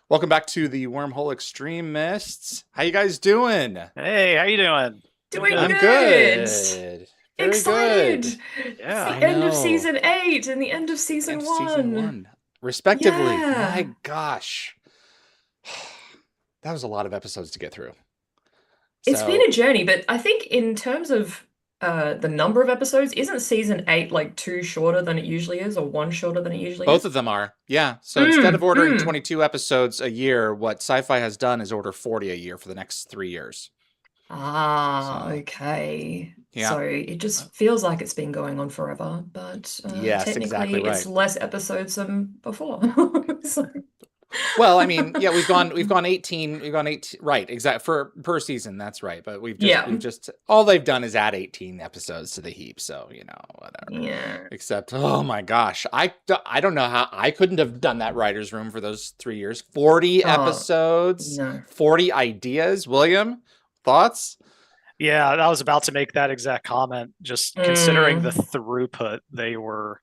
Welcome back to the Wormhole Extremists. How you guys doing? Hey, how you doing? I'm Doing good. I'm good. good. Very Excited. good. It's Yeah. I the end of know. season 8 and the end of And season season 1. one, respectively. Yeah. My gosh. That was a lot of episodes to get through. It's been So a journey, but I think in terms of the number of episodes, isn't season 8 like two shorter than it usually is, or one shorter than it usually both of is? them are. Yeah. So instead of ordering Mm. 22 episodes a year, what sci-fi has done is order 40 a year for the next 3 years. Ah, So, okay. yeah. So it just feels like it's been going on forever, but Yes, exactly technically it's right. less episodes than before. So, Well, I mean, yeah, we've gone 18, we've gone 18, right, exact for per season, that's right. But yeah. we've just all they've done is add 18 episodes to the heap, so, whatever. Yeah. Except, oh my gosh, I don't know how I couldn't have done that writer's room for those 3 years. 40 Oh, episodes, no. 40 ideas. William, thoughts? Yeah, I was about to make that exact comment, just considering the Mm. throughput they were,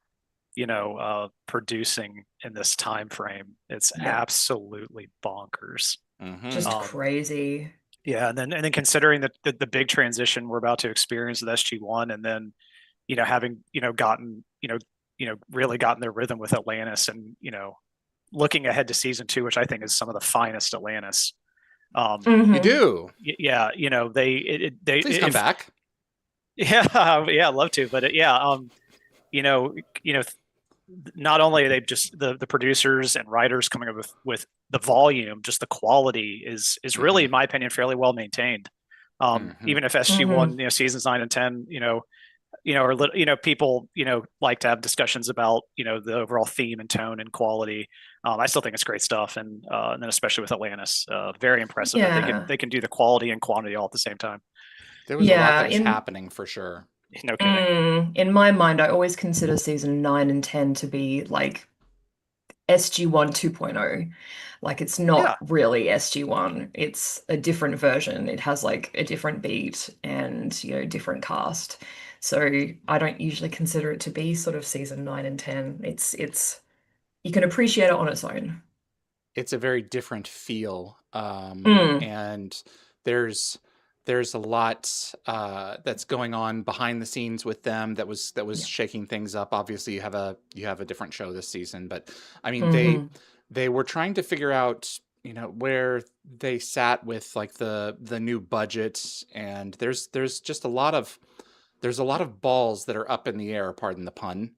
producing in this time frame. It's Yeah. absolutely bonkers. Mm-hmm. Just Um, crazy. yeah, and then considering the big transition we're about to experience with SG-1, and then, having, gotten, really gotten their rhythm with Atlantis, and, looking ahead to season two, which I think is some of the finest Atlantis. You Hmm. do. Yeah, they Please come if back. yeah, yeah, I'd love to, but yeah, you know, you know, not only are they just the producers and writers coming up with the volume, just the quality is really, Mm-hmm. in my opinion, fairly well maintained. Mm-hmm. Even if SG-1, Hmm. seasons 9 and 10, or people, like to have discussions about, the overall theme and tone and quality. I still think it's great stuff, and then especially with Atlantis, very impressive that they can Yeah. they can do the quality and quantity all at the same time. There was a lot Yeah. that was happening for sure. No kidding. In my mind, I always consider season 9 and 10 to be like SG-1 2.0. Like it's Yeah. not really SG-1. It's a different version. It has like a different beat and, different cast. So I don't usually consider it to be sort of season 9 and 10. It's you can appreciate it on its own. It's a very different feel, Mm. and there's there's a lot that's going on behind the scenes with them that was Yeah. shaking things up. Obviously, you have a different show this season, but I mean Hmm. they were trying to figure out where they sat with like the new budget, and there's a lot of balls that are up in the air, pardon the pun,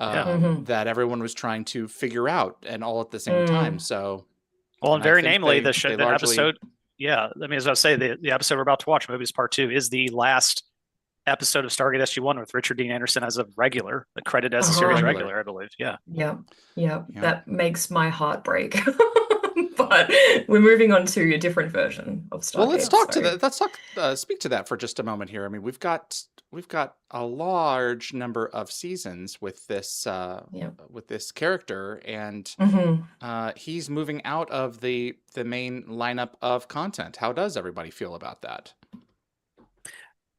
Yeah. Hmm. that everyone was trying to figure out, and all at the same time. Mm. So, Well, and and I very think namely, they the show, they the largely, episode. Yeah, I mean, as I say, the episode we're about to watch, Moebius Part Two, is the last episode of Stargate SG-1 with Richard Dean Anderson as a regular, credited as a as a series Uh-huh. regular. regular, I believe. Yeah. Yeah. Yeah. Yeah. That makes my heart break. But we're moving on to a different version of Well, let's Stargate. talk to So, that. Let's talk. Speak to that for just a moment here. I mean, we've got a large number of seasons yeah. with this character, and Hmm. he's moving out of the main lineup of content. How does everybody feel about that?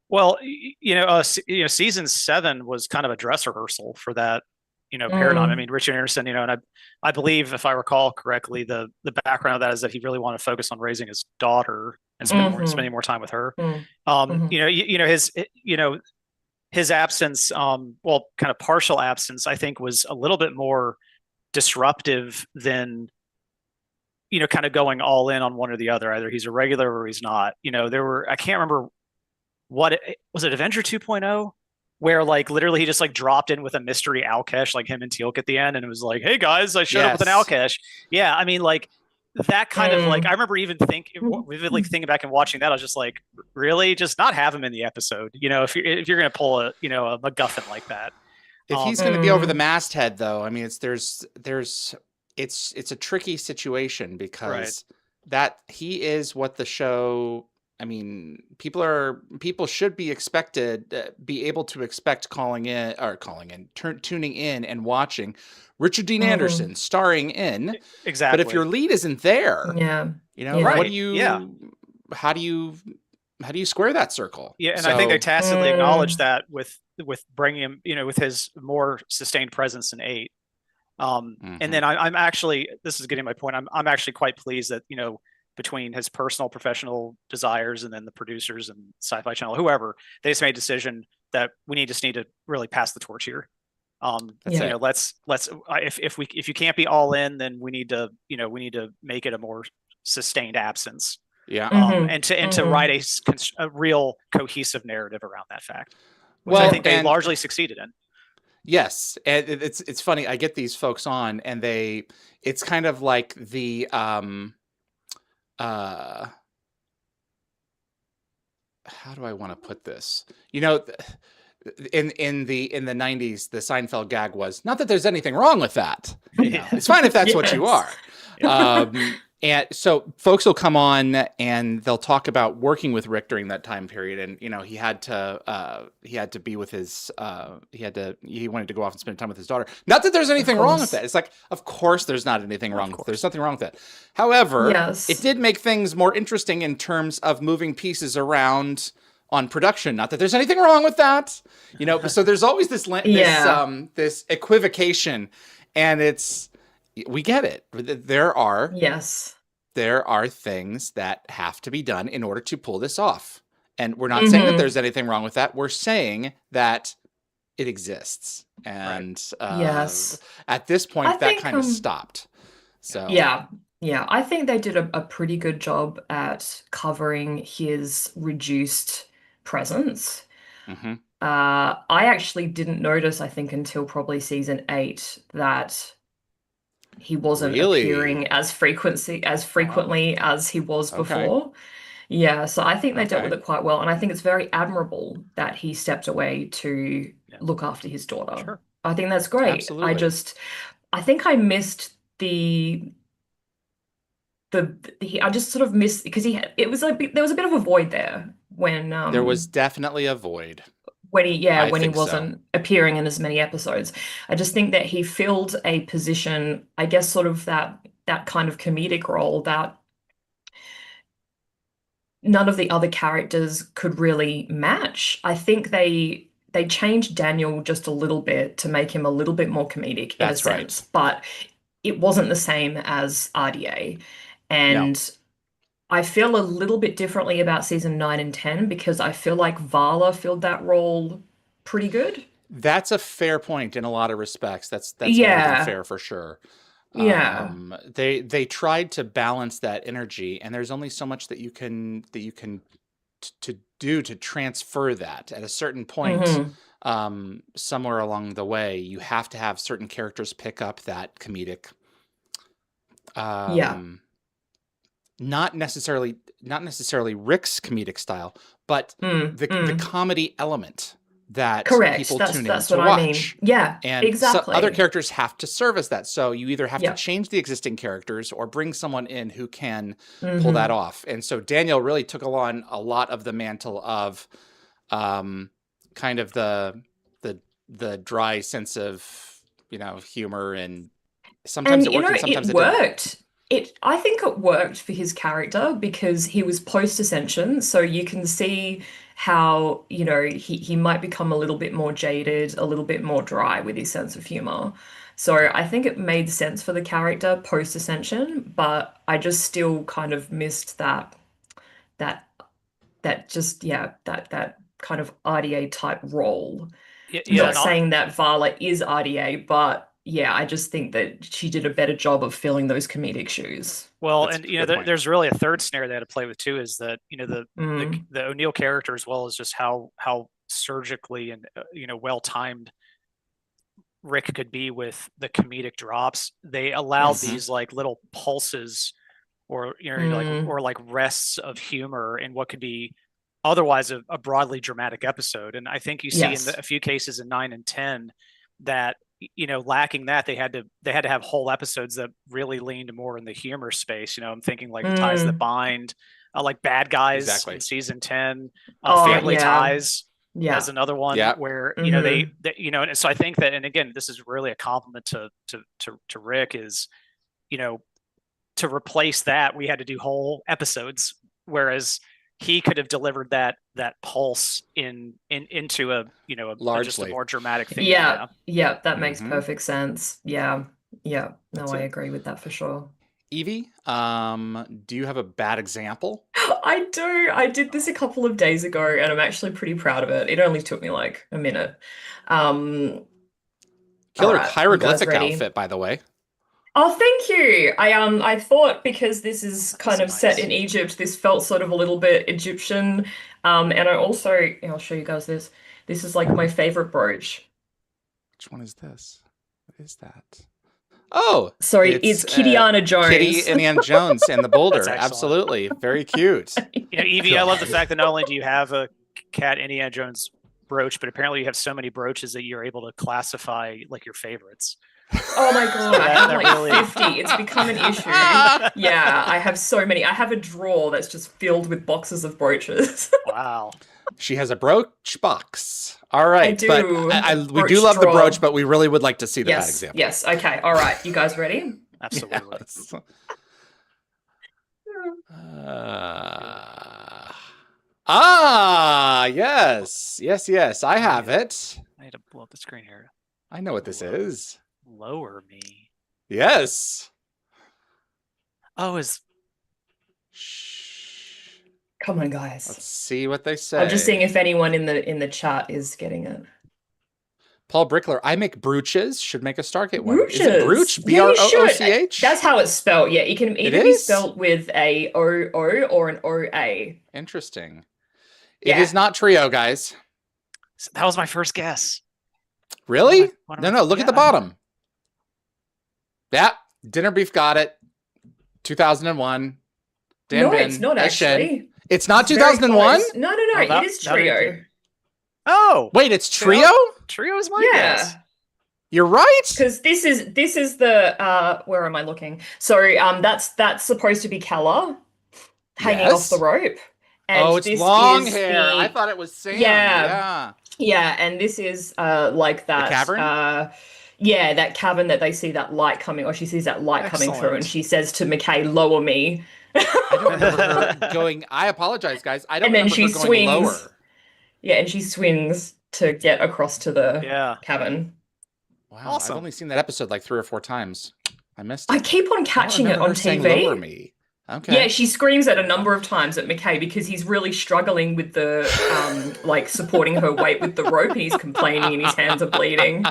Well, season 7 was kind of a dress rehearsal for that, paradigm. I Mm. mean, Richard Anderson, and I believe, if I recall correctly, the background of that is that he really wanted to focus on raising his daughter and spending Hmm. more time with her. Mm. Um, Hmm. you know, his absence, well, kind of partial absence, I think, was a little bit more disruptive than, kind of going all in on one or the other. Either he's a regular or he's not. I can't remember was it, Avenger 2.0, where like literally he just like dropped in with a mystery Alkesh, like him and Teal'c at the end, and it was like, hey guys, I showed up with an Yes. Alkesh. Yeah, I mean, like, that kind of, like, I Mm. remember even vividly thinking back and watching that, I was just like, really, just not have him in the episode, if you're gonna pull a MacGuffin like that. If he's um going to be over the Mm. masthead, though, I mean, it's a tricky situation right. because that he is what the show. I mean, people should be able to expect tuning in and watching Richard Dean Hmm. Anderson starring in. But if Exactly. your lead isn't there, Yeah. what do Yeah. Right. Yeah. you, how do you, how do you square that circle? Yeah, and I think they So, tacitly acknowledge Mm. that with bringing him, with his more sustained presence in 8. And then I'm actually, this is getting my point. I'm actually quite pleased that, between his personal professional desires and then the producers and Sci-Fi Channel, whoever, they just made a decision that we just need to really pass the torch here. Let's if you can't be all in, then we need to make it a more sustained absence. Yeah. And to write a real cohesive narrative around that fact, which Well, I think they largely succeeded in. Yes, and it's funny. I get these folks on, and it's kind of like the how do I want to put this? In the 90s, the Seinfeld gag was not that there's anything wrong with that. It's fine if that's what you are. And so folks will come on and they'll talk about working with Rick during that time period. And, he had to be with his, he wanted to go off and spend time with his daughter. Not that there's anything wrong with that. It's like, of course there's not anything wrong with it. There's nothing wrong with it. However, it did make things more interesting in terms of moving pieces around on production. Not that there's anything wrong with that, so there's always this equivocation, and we get it. There are things that have to be done in order to pull this off. And we're not saying that there's anything wrong with that. We're saying that it exists. And at this point, that kind of stopped. So yeah, I think they did a pretty good job at covering his reduced presence. I actually didn't notice, I think, until probably season 8 that he wasn't appearing as frequently as he was before. Yeah, so I think they dealt with it quite well, and I think it's very admirable that he stepped away to look after his daughter. Sure. I think that's great. Absolutely. I think I missed I just sort of missed, because there was a bit of a void there when there was definitely a void when he wasn't appearing in as many episodes. I just think that he filled a position, I guess, sort of that kind of comedic role that none of the other characters could really match. I think they changed Daniel just a little bit to make him a little bit more comedic in a sense, but it wasn't the same as RDA. And I feel a little bit differently about season 9 and 10 because I feel like Vala filled that role pretty good. That's a fair point in a lot of respects. That's more than fair for sure. Yeah. They tried to balance that energy, and there's only so much that you can do to transfer that. At a certain point, somewhere along the way, you have to have certain characters pick up that comedic. Not necessarily Rick's comedic style, but the comedy element that people tune in to watch. Yeah, and exactly. Other characters have to serve as that. So you either have to change the existing characters or bring someone in who can pull that off. And so Daniel really took on a lot of the mantle of kind of the dry sense of humor, and sometimes it worked and sometimes it worked. I think it worked for his character because he was post-Ascension, so you can see how, he might become a little bit more jaded, a little bit more dry with his sense of humor. So I think it made sense for the character post-Ascension, but I just still kind of missed that kind of RDA type role. Not saying that Vala is RDA, but I just think that she did a better job of filling those comedic shoes. Well, and there's really a third snare they had to play with too, is that the O'Neill character, as well as just how surgically and well timed Rick could be with the comedic drops. They allowed these like little pulses or like rests of humor in what could be otherwise a broadly dramatic episode. And I think you see in a few cases in 9 and 10 that lacking that, they had to have whole episodes that really leaned more in the humor space. I'm thinking like Ties That Bind, like Bad Guys in season 10, Family Ties as another one where they and so I think that, and again, this is really a compliment to Rick, is to replace that we had to do whole episodes, whereas he could have delivered that pulse into a largely just a more dramatic thing. That makes perfect sense. Yeah, no, That's I it. agree with that for sure. Evie, do you have a bad example? I do. I did this a couple of days ago, and I'm actually pretty proud of it. It only took me like a minute. Um, all Killer right, you guys hieroglyphic ready? outfit, by the way. Oh, thank you. I thought because this is kind That's of set nice. in Egypt, this felt sort of a little bit Egyptian. And I also, I'll show you guys this. This is like my favorite brooch. Which one is this? What is that? Oh, Sorry, it's it's Kidiana Kitty Jones. Indiana Jones and the That's boulder. excellent. Absolutely. Very cute. Evie, I love the God. fact that not only do you have a cat Indiana Jones brooch, but apparently you have so many brooches that you're able to classify like your favorites. Oh my God, I have like really 50. It's become an issue. Yeah, I have so many. I have a drawer that's just filled with boxes of brooches. Wow. She has a brooch box. All I right. But do. we do Brooch love the drawer. brooch, but we really would like to see the bad Yes, example. yes. Okay, all right. You guys ready? Absolutely. Yes. Yes. Yes, yes. I have it. I need to blow up the screen here. I know what this is. Lower me. Yes. Oh, is Shh. Come on, guys. Let's see what they say. I'm just seeing if anyone in the chat is getting it. Paul Brickler, I make brooches. Should make a Stargate one. Is Brooches. it brooch? Yeah, you should. B-R-O-O-C-H? That's how it's spelled. Yeah, it can either be is? spelled with a O-O or an O-A. Interesting. Yeah. It is not trio, guys. that was my first guess. Really? What am I- No, look at the yeah. bottom. Yeah, Dinner Beef got it. 2001. Dan No, Bin, it's not Egg Shen. actually. It's not It's very 2001? close. No, Oh, that- it is that would be trio. good. Oh, Wait, it's trio? trio is my guess. Yeah. You're right? Because this is the where am I looking? So that's supposed to be Kella hanging Yes. off the rope. And Oh, it's this long is hair. the- I thought it was Sam. Yeah. Yeah, and this is like that cavern? yeah, that cavern that they see that light coming, or she sees that light coming through, and Excellent. she says to McKay, "Lower me." I don't remember her going. I apologize, guys. I don't And then remember she her going swings. lower. Yeah, and she swings to get across to the Yeah. cavern. Wow, Awesome. I've only seen that episode like 3 or 4 times. I missed it. I keep on catching it on Saying, lower TV. me. Okay. Yeah, she screams it a number of times at McKay because he's really struggling with the like supporting her weight with the rope, and he's complaining and his hands are bleeding.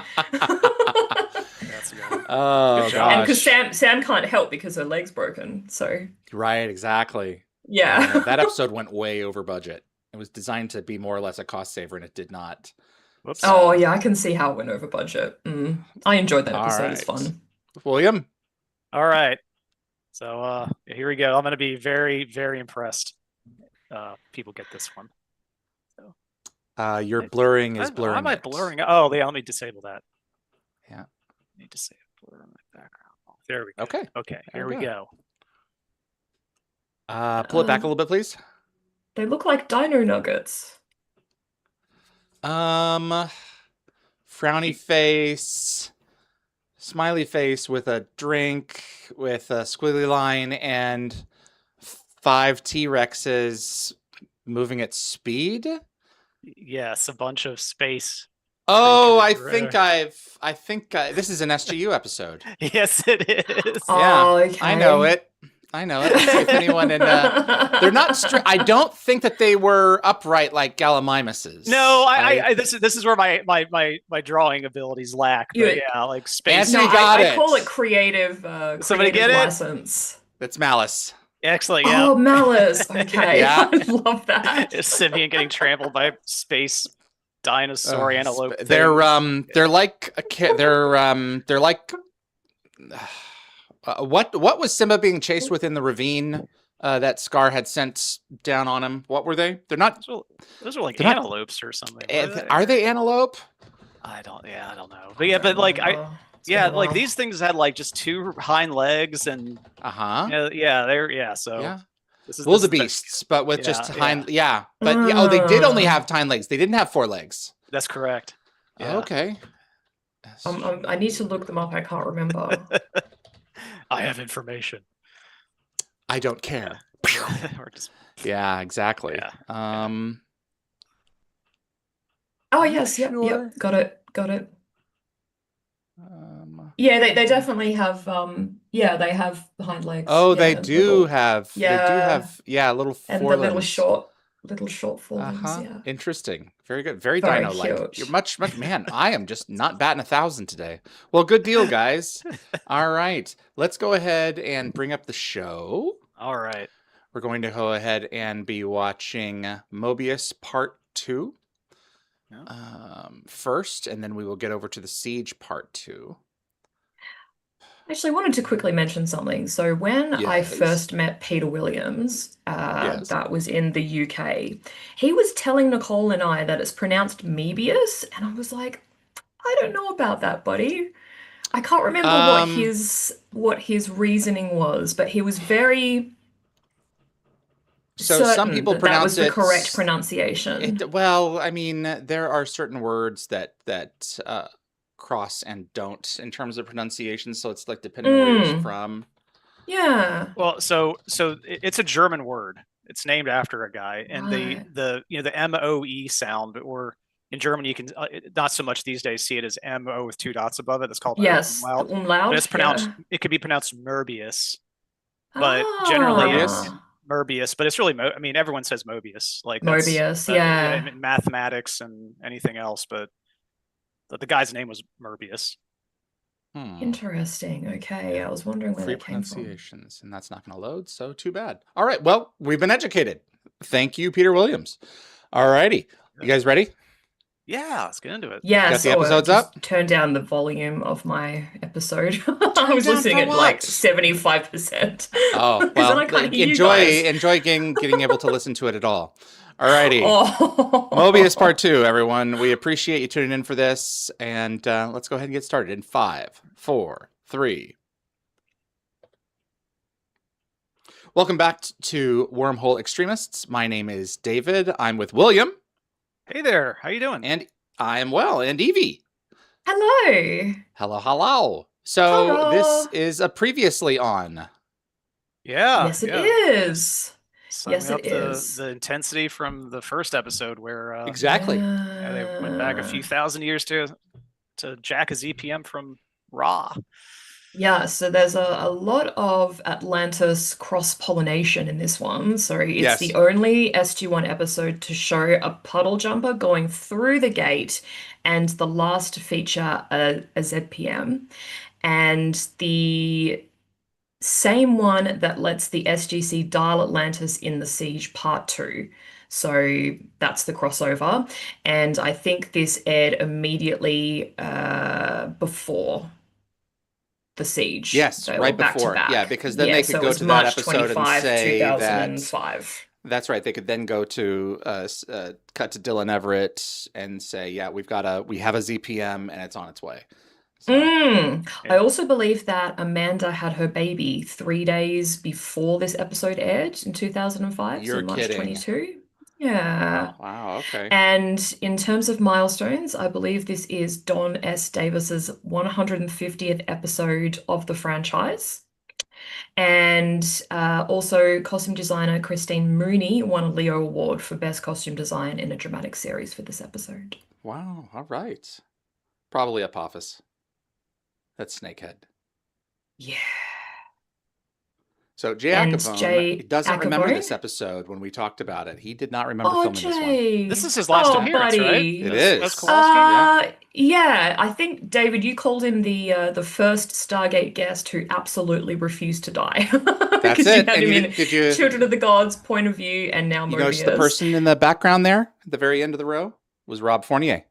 That's good. Oh, Good job. And gosh. because Sam can't help because her leg's broken. So Right, exactly. yeah. That episode went way over budget. It was designed to be more or less a cost saver, and it did not. Whoops. Oh yeah, I can see how it went over budget. I enjoyed that All episode. It's right. fun. William? All right. So here we go. I'm going to be very, very impressed. People get this one. Your blurring is Why blurring. am I it. blurring? Oh, yeah. Let me disable that. Yeah. I need to save blur in my background. There we go. Okay. Okay. There Here we we go. Pull it back a little bit, please. They look like dino nuggets. Frowny face, smiley face with a drink, with a squiggly line, and 5 T-Rexes moving at speed. Yes, a bunch of space. Oh, I creatures. think this is an SGU episode. Yes, it is. Yeah, Oh, okay. I know it. Let's see if anyone in they're not I don't think that they were upright like Gallimimuses. No, I this is where my drawing abilities lack. But You- yeah, like space. Anthony No, got I it. call it creative. Somebody Creative get it? license. That's Malice. Excellent. Yeah. Oh, Malice. Okay, Yeah. I love that. Simeon getting trampled by space dinosaur antelope. They're things. they're like they're like what was Simba being chased with in the ravine that Scar had sent down on him? What were they? They're not. Those are like they're not- antelopes or something. Are they antelope? I don't know. But yeah, but like It's been a like while. these things had like just 2 hind legs and Uh-huh. so Yeah. this is Wildebeests, but with yeah, just yeah. hind. Yeah, but oh, they did only have hind legs. They didn't have 4 legs. That's correct. Yeah. Okay. I need to look them up. I can't remember. I have information. I don't care. Or just- Yeah, exactly. Yeah. Oh yes, yep, Sure. yep. Got it. Um, Yeah, they definitely have yeah, they have hind legs. Oh, Yeah, little they do yeah, have, yeah, little and the forelimbs. little short forelimbs, Uh-huh. yeah. Interesting. Very good. Very Very dino-like. You're cute. much, man, I am just not batting 1,000 today. Well, good deal, guys. All right. Let's go ahead and bring up the show. All right. We're going to go ahead and be watching Moebius Part 2 Yeah. first, and then we will get over to the Siege Part 2. Actually, I wanted to quickly mention something. So when I Yes. first met Peter Williams, Yes. that was in the UK, he was telling Nicole and I that it's pronounced Mebius, and I was like, I don't know about that, buddy. I can't remember Um, what his reasoning was, but he was very so some certain people that that pronounce was the correct it. pronunciation. Well, I mean, there are certain words that cross and don't in terms of pronunciation, so it's like depending on where you're Mm, from. yeah, Well, it's a German word. It's named after a guy, and right. the MOE sound, or in German you can not so much these days see it as MO with two dots above it. That's called O Yes, the umlaut, but umlaut, it's pronounced. yeah. It could be pronounced Moebius, but generally Moebius? Ah, Moebius. But it's really I mean, everyone says Moebius. Like that's Moebius, yeah, yeah. in mathematics and anything else. But the guy's name was Moebius. Hmm. Interesting. Okay, Yeah. I was wondering where Free that came from. pronunciations, and that's not going to load, so too bad. All right, well, we've been educated. Thank you, Peter Williams. All righty. You guys ready? Yeah, let's get into it. Got Yes, the or episodes up? just turn down the volume of my episode. I Turn was down listening for at like what? 75%. Oh, Because then well, I can't hear you enjoy guys. enjoy getting able to listen to it at all. All righty. Moebius Part Oh, 2, everyone. We appreciate you tuning in for this, and let's go ahead and get started in 5, 4, 3. Welcome back to Wormhole Extremists. My name is David. I'm with William, Hey there, how you doing? and I am well, and Evie. hello. Hello, hello. So this Hello. is a previously on. Yeah, Yes, it yeah. is. Summing Yes, up it is. the intensity from the first episode where Exactly. yeah, they went back a Yeah. few thousand years to jack a ZPM from Ra. Yeah, so there's a lot of Atlantis cross-pollination in this one. So it's the Yes. only SG-1 episode to show a puddle jumper going through the gate, and the last to feature a ZPM. And the same one that lets the SGC dial Atlantis in the Siege Part 2. So that's the crossover. And I think this aired immediately before the Siege. Yes, They were right back to before. Yeah, back. because then Yeah, they could so it go was to that March episode and 25, say that 2005. that's right. They could then go to cut to Dylan Everett and say, "Yeah, we have a ZPM and it's on its way." So I Yeah. also believe that Amanda had her baby 3 days before this episode aired in 2005, so you're March kidding. 22. Yeah. Wow. Okay. And in terms of milestones, I believe this is Don S. Davis's 150th episode of the franchise. And also, costume designer Christine Mooney won a Leo Award for Best Costume Design in a Dramatic Series for this episode. Wow. All right. Probably Apophis. That's Snakehead. Yeah. So Jay And Acavone Jay doesn't remember Acavone. this episode when we talked about it. He did not remember Oh, filming this one. This Jay. is his last Oh, appearance, right? It buddy. As is. Kowalski? Yeah. Yeah, I think David, you called him the first Stargate guest who absolutely refused to die That's because you it. had And him you in did you Children of the Gods point of view, and now notice the Moebius. person in the background there at the very end of the row was Rob Fournier.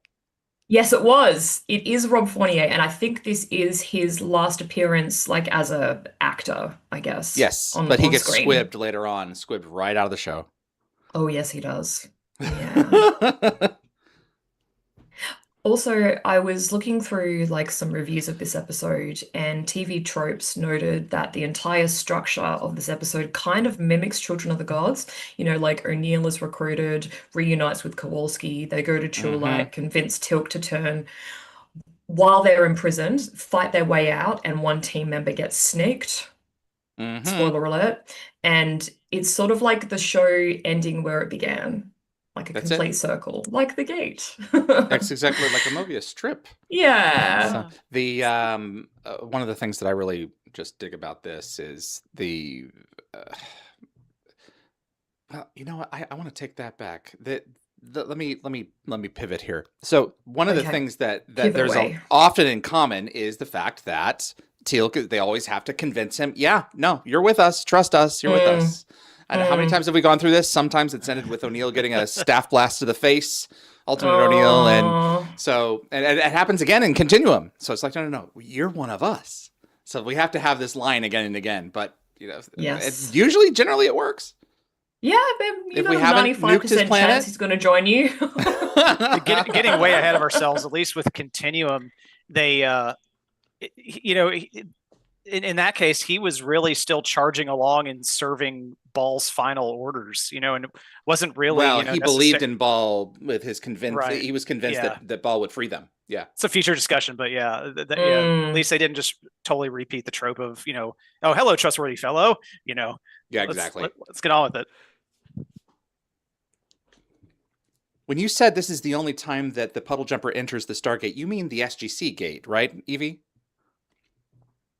Yes, it was. It is Rob Fournier, and I think this is his last appearance, like as a actor, I guess, Yes, on but he on gets screen. squibbed later on, squibbed right out of the show. Oh, yes, he does. Yeah. Also, I was looking through like some reviews of this episode, and TV Tropes noted that the entire structure of this episode kind of mimics Children of the Gods. You know, like O'Neill is recruited, reunites with Kowalski, they go to hmm Chulite, convince Tilk to turn while they're imprisoned, fight their way out, and one team member gets snaked. hmm Spoiler alert. And it's sort of like the show ending where it began. like a That's complete it. circle, like the gate. That's exactly like a Moebius strip. Yeah. So the one of the things that I really just dig about this is the well, you know what? I want to take that back. Let me pivot here. So one of the Okay. things that Pivot there's away. often in common is the fact that Teal'c, they always have to convince him, yeah, no, you're with us, trust us, you're with us. And how many times have we gone through this? Sometimes it's ended with O'Neill getting a staff blast to the face, alternate O'Neill, and Oh, so and it happens again in Continuum. So it's like, no, you're one of us. So we have to have this line again and again. But you know, yes. generally it works. Yeah, but you If got we a haven't nuked his 95% planet, chance he's going to join you. Getting way ahead of ourselves, at least with Continuum, they, you know, in that case, he was really still charging along and serving Ball's final orders, you know, and it wasn't really, well, you know, he believed in Ball with his convince. Right. He was convinced Yeah. that Ball would free them. Yeah, It's a future discussion, but yeah, at least they didn't just totally repeat the trope of, you know, oh, hello, trustworthy fellow, you know. yeah, exactly. Let's get on with it. When you said this is the only time that the puddle jumper enters the Stargate, you mean the SGC gate, right, Yvie?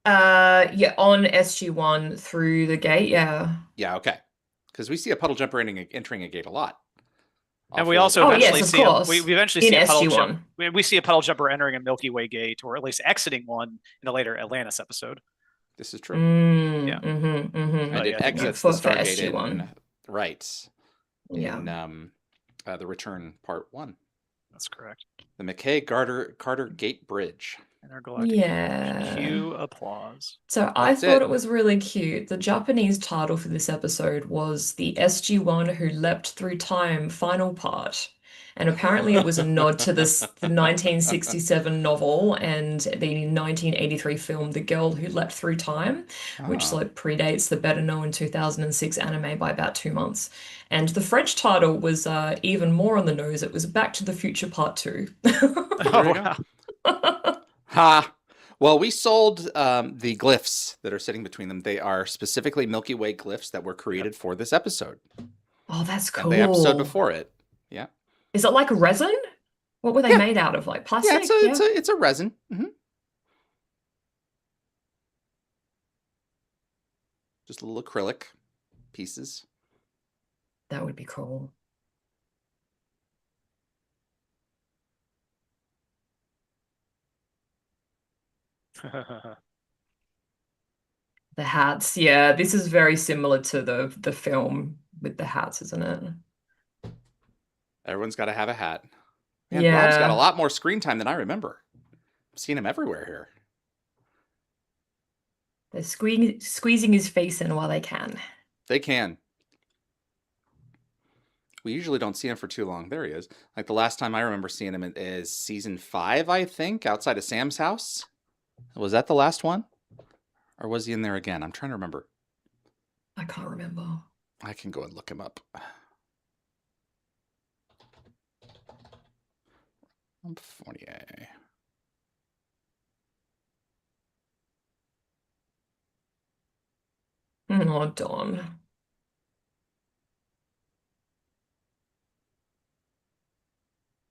Yeah, on SG-1 through the gate, yeah. Yeah, okay. Because we see a puddle jumper entering a gate a lot. And we also Oh, eventually yes, of see course. we eventually In see a puddle SG-1. jumper. We see a puddle jumper entering a Milky Way gate, or at least exiting one in a later Atlantis episode. This is true. Yeah. And it exits For the Stargate SG-1. right. Yeah. In the Return Part 1. That's correct. The McKay Carter Gate Bridge. Intergalactic. Yeah. Cue applause. So I thought it was really cute. The Japanese title for this episode was the SG-1 Who Leapt Through Time final part. And apparently it was a nod to the 1967 novel and the 1983 film The Girl Who Leapt Through Time, which like predates the better known 2006 anime by about 2 months. And the French title was even more on the nose. It was Back to the Future Part 2. Oh, wow. Ha! Well, we sold the glyphs that are sitting between them. They are specifically Milky Way glyphs that were created for this episode. Oh, that's cool. And the episode before it. Yeah. Is it like resin? What were they made out of? Like plastic? Yeah, it's a resin. Just little acrylic pieces. That would be cool. The hats, yeah, this is very similar to the film with the hats, isn't it? Everyone's got to have a hat. Man, Rob's got a lot more screen time than I remember. I've seen him everywhere here. They're squeezing his face in while they can. They can. We usually don't see him for too long. There he is. Like the last time I remember seeing him is season 5, I think, outside of Sam's house. Was that the last one? Or was he in there again? I'm trying to remember. I can't remember. I can go and look him up. Fournier. Oh, Dawn.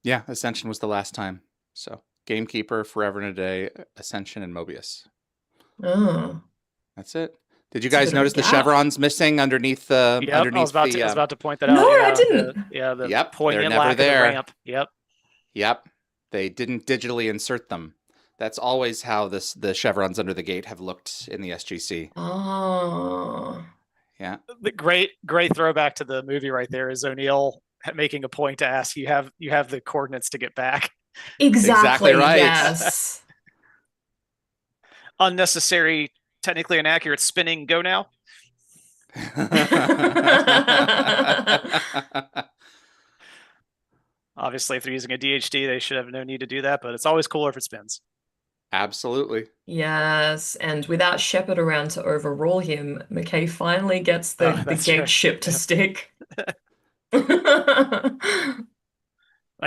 Yeah, Ascension was the last time. So, Gamekeeper, Forever and a Day, Ascension, and Moebius. Oh. That's it. Did you guys notice the chevrons missing underneath the? Yep, underneath I was about to point that out. No, yeah, I didn't. The poignant they're never lack there. of the ramp. Yep. They didn't digitally insert them. That's always how the chevrons under the gate have looked in the SGC. Oh. Yeah. The great throwback to the movie right there is O'Neill making a point to ask, you have the coordinates to get back. Exactly right. Yes. Unnecessary, technically inaccurate spinning. Go now. Obviously, if they're using a DHD, they should have no need to do that, but it's always cooler if it spins. Absolutely. Yes, and without Shepard around to overrule him, McKay finally gets the gate ship to stick. I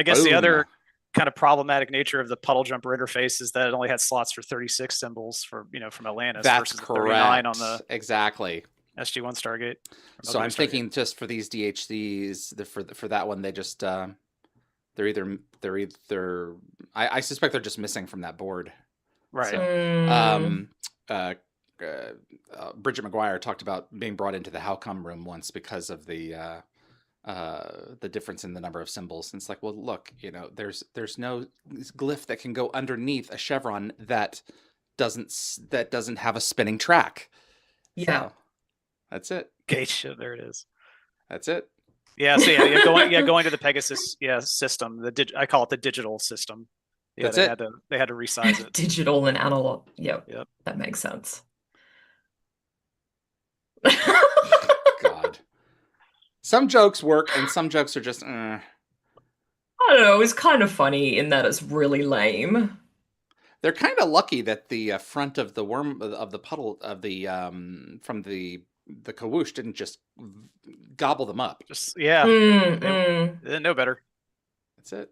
guess the other kind of problematic nature of the puddle jumper interface is that it only had slots for 36 symbols for from Atlantis. That's versus correct. 39 on the exactly. SG-1 Stargate. So I'm thinking just for these DHCs, for that one, they just they're either I suspect they're just missing from that board. Right. So, Bridget McGuire talked about being brought into the how come room once because of the difference in the number of symbols. And it's like, well, look, there's no glyph that can go underneath a chevron that doesn't have a spinning track. Yeah. So, that's it. Gate, there it is. That's it. Yeah. So going to the Pegasus system. I call it the digital system. Yeah, they had to resize it. Digital and analog. Yep. That makes sense. God. Some jokes work and some jokes are just I don't know, it's kind of funny in that it's really lame. They're kind of lucky that the front of the worm of the puddle of the from the kawoosh didn't just gobble them up. Just they didn't know better. That's it.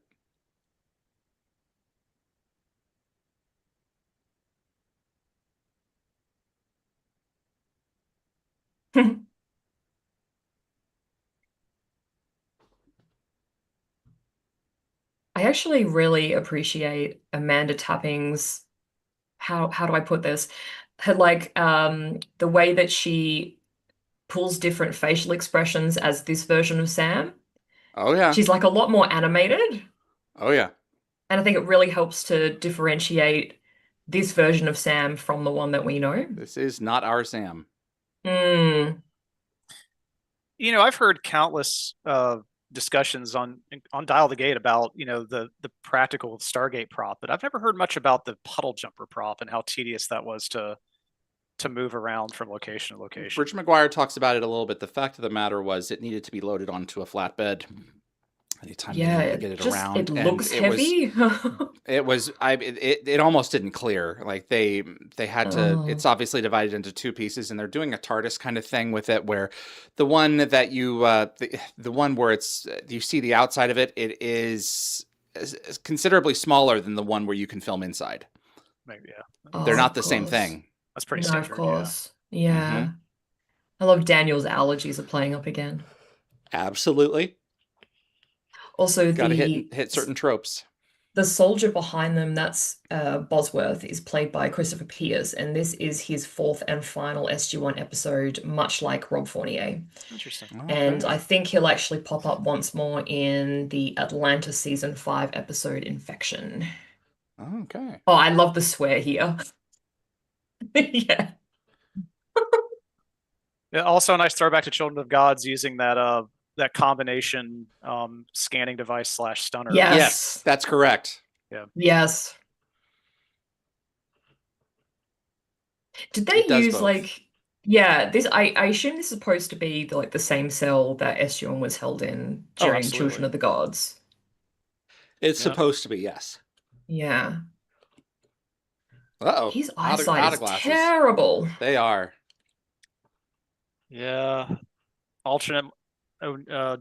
I actually really appreciate Amanda Tapping's, how do I put this? Her the way that she pulls different facial expressions as this version of Sam. Oh yeah. She's like a lot more animated. Oh yeah. And I think it really helps to differentiate this version of Sam from the one that we know. This is not our Sam. Mm. I've heard countless discussions on Dial the Gate about the practical Stargate prop, but I've never heard much about the puddle jumper prop and how tedious that was to move around from location to location. Bridget McGuire talks about it a little bit. The fact of the matter was it needed to be loaded onto a flatbed. Anytime they needed to get it around, it looks heavy. It almost didn't clear. Like they had to. It's obviously divided into two pieces, and they're doing a TARDIS kind of thing with it, where the one that you the one where it's you see the outside of it, it is considerably smaller than the one where you can film inside. Maybe they're not the same thing. That's pretty standard. Of course, yeah. I love Daniel's allergies are playing up again. Absolutely. Also, gotta hit certain tropes. The soldier behind them, that's Bosworth, is played by Christopher Pierce, and this is his fourth and final SG-1 episode, much like Rob Fournier. Interesting. And I think he'll actually pop up once more in the Atlantis season 5 episode Infection. Okay. Oh, I love the swear here. Yeah. Also, a nice throwback to Children of Gods using that combination scanning device / stunner. Yes, that's correct. Yeah. Yes. Did they use both. this I assume this is supposed to be the same cell that SG-1 was held in during Children of the Gods. It's supposed to be, yes. Yeah. Uh-oh. His eyesight is terrible. They are. Yeah. Alternate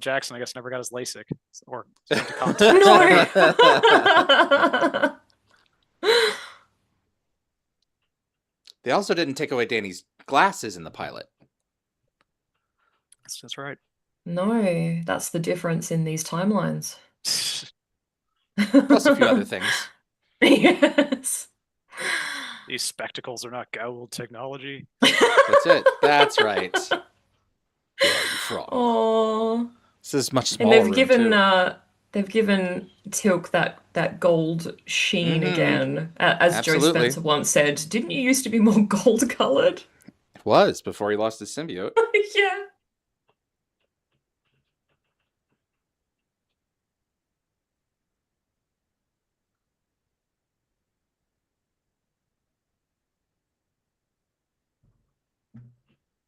Jackson, I guess, never got his LASIK or No. They also didn't take away Danny's glasses in the pilot. That's right. No, that's the difference in these timelines. Plus a few other things. Yes. These spectacles are not Goa'uld technology. That's it. That's right. Oh. This is much smaller. And they've given Teal'c that gold sheen again. As Joe Spencer once said, didn't you used to be more gold colored? It was before he lost his symbiote. Yeah.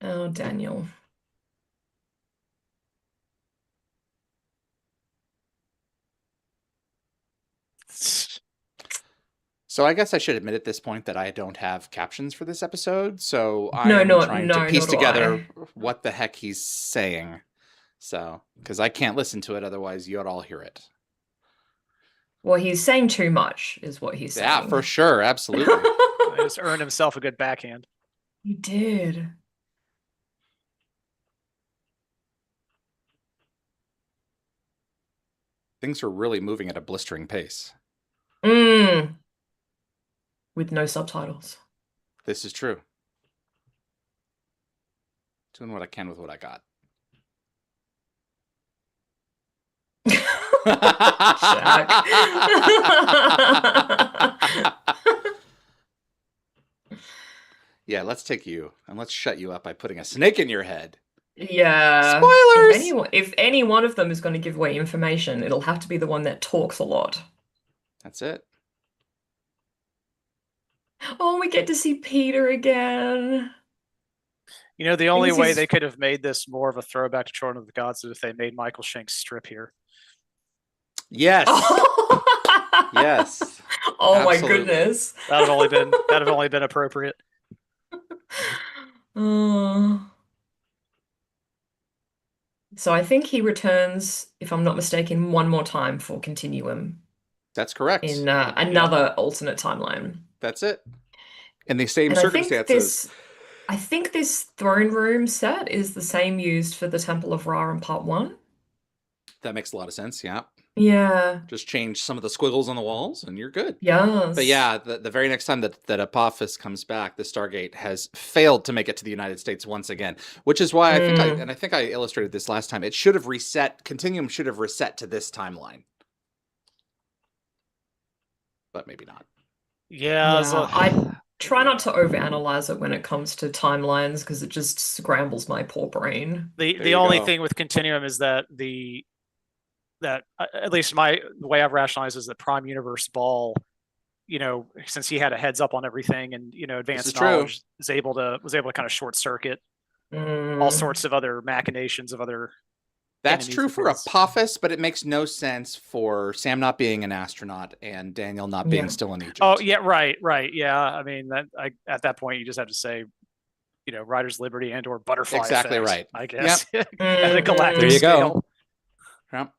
Oh, Daniel. So I guess I should admit at this point that I don't have captions for this episode, so I'm trying to piece together what the heck he's saying. So, because I can't listen to it, otherwise you'd all hear it. Well, he's saying too much, is what he's saying. Yeah, for sure, absolutely. He just earned himself a good backhand. He did. Things are really moving at a blistering pace. With no subtitles. This is true. Doing what I can with what I got. Yeah, let's take you and let's shut you up by putting a snake in your head. Yeah. Spoilers! If any one of them is going to give away information, it'll have to be the one that talks a lot. That's it. Oh, we get to see Peter again. You know, the only Because way he's- they could have made this more of a throwback to Children of the Gods is if they made Michael Shanks strip here. Yes. Yes. Oh my Absolutely. goodness. That'd have only been appropriate. So I think he returns, if I'm not mistaken, one more time for Continuum That's correct. in another alternate timeline. That's it. In the same And circumstances. I think this throne room set is the same used for the Temple of Ra in part 1. That makes a lot of sense. Yeah. Yeah. Just change some of the squiggles on the walls and you're good. Yes. But yeah, the very next time that Apophis comes back, the Stargate has failed to make it to the United States once again, which is why I think I illustrated this last time. It should have reset. Continuum should have reset to this timeline. But maybe not. Yeah, I try not to overanalyze it when it comes to timelines because it just scrambles my poor brain. the only thing with Continuum is that at least the way I've rationalized is that Prime Universe Ball, you know, since he had a heads up on everything and, you know, advanced knowledge was able to kind of short circuit all sorts of other machinations of other. That's true for Apophis, but it makes no sense for Sam not being an astronaut and Daniel not being still in Egypt. Oh yeah, right. Yeah, I mean at that point you just have to say, you know, Rider's Liberty and or Butterfly. Exactly effect, right. I guess. Yep. At a galactic there you scale. Go. Yep.